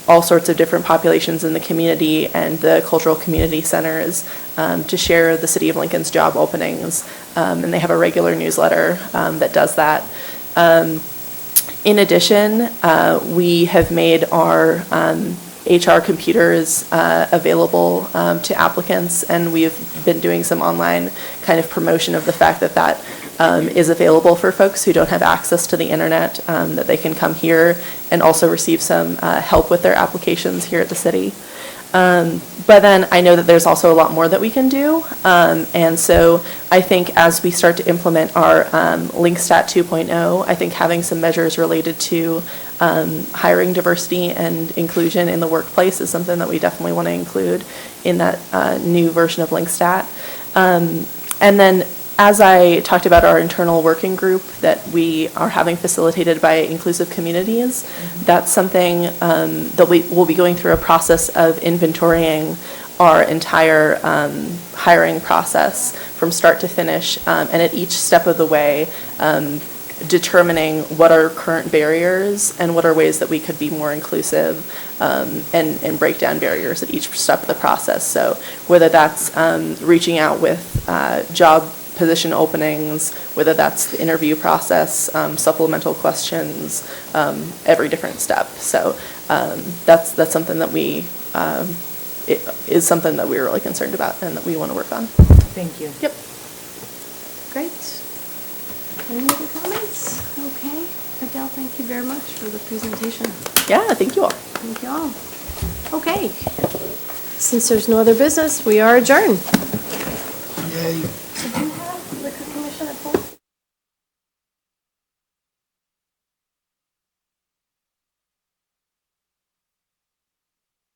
all sorts of different populations in the community and the cultural community centers to share the City of Lincoln's job openings, and they have a regular newsletter that does that. In addition, we have made our HR computers available to applicants, and we've been doing some online kind of promotion of the fact that that is available for folks who don't have access to the internet, that they can come here and also receive some help with their applications here at the city. But then I know that there's also a lot more that we can do, and so I think as we start to implement our LinkStat 2.0, I think having some measures related to hiring diversity and inclusion in the workplace is something that we definitely want to include in that new version of LinkStat. And then, as I talked about our internal working group that we are having facilitated by Inclusive Communities, that's something that we will be going through a process of inventorying our entire hiring process from start to finish, and at each step of the way, determining what are current barriers and what are ways that we could be more inclusive, and break down barriers at each step of the process. So whether that's reaching out with job position openings, whether that's the interview process, supplemental questions, every different step. So that's something that it is something that we're really concerned about and that we want to work on. Thank you. Yep. Great. Any other comments? Okay. Adele, thank you very much for the presentation. Yeah, thank you all. Thank you all. Okay. Since there's no other business, we are adjourned. Did you have liquor commission at home?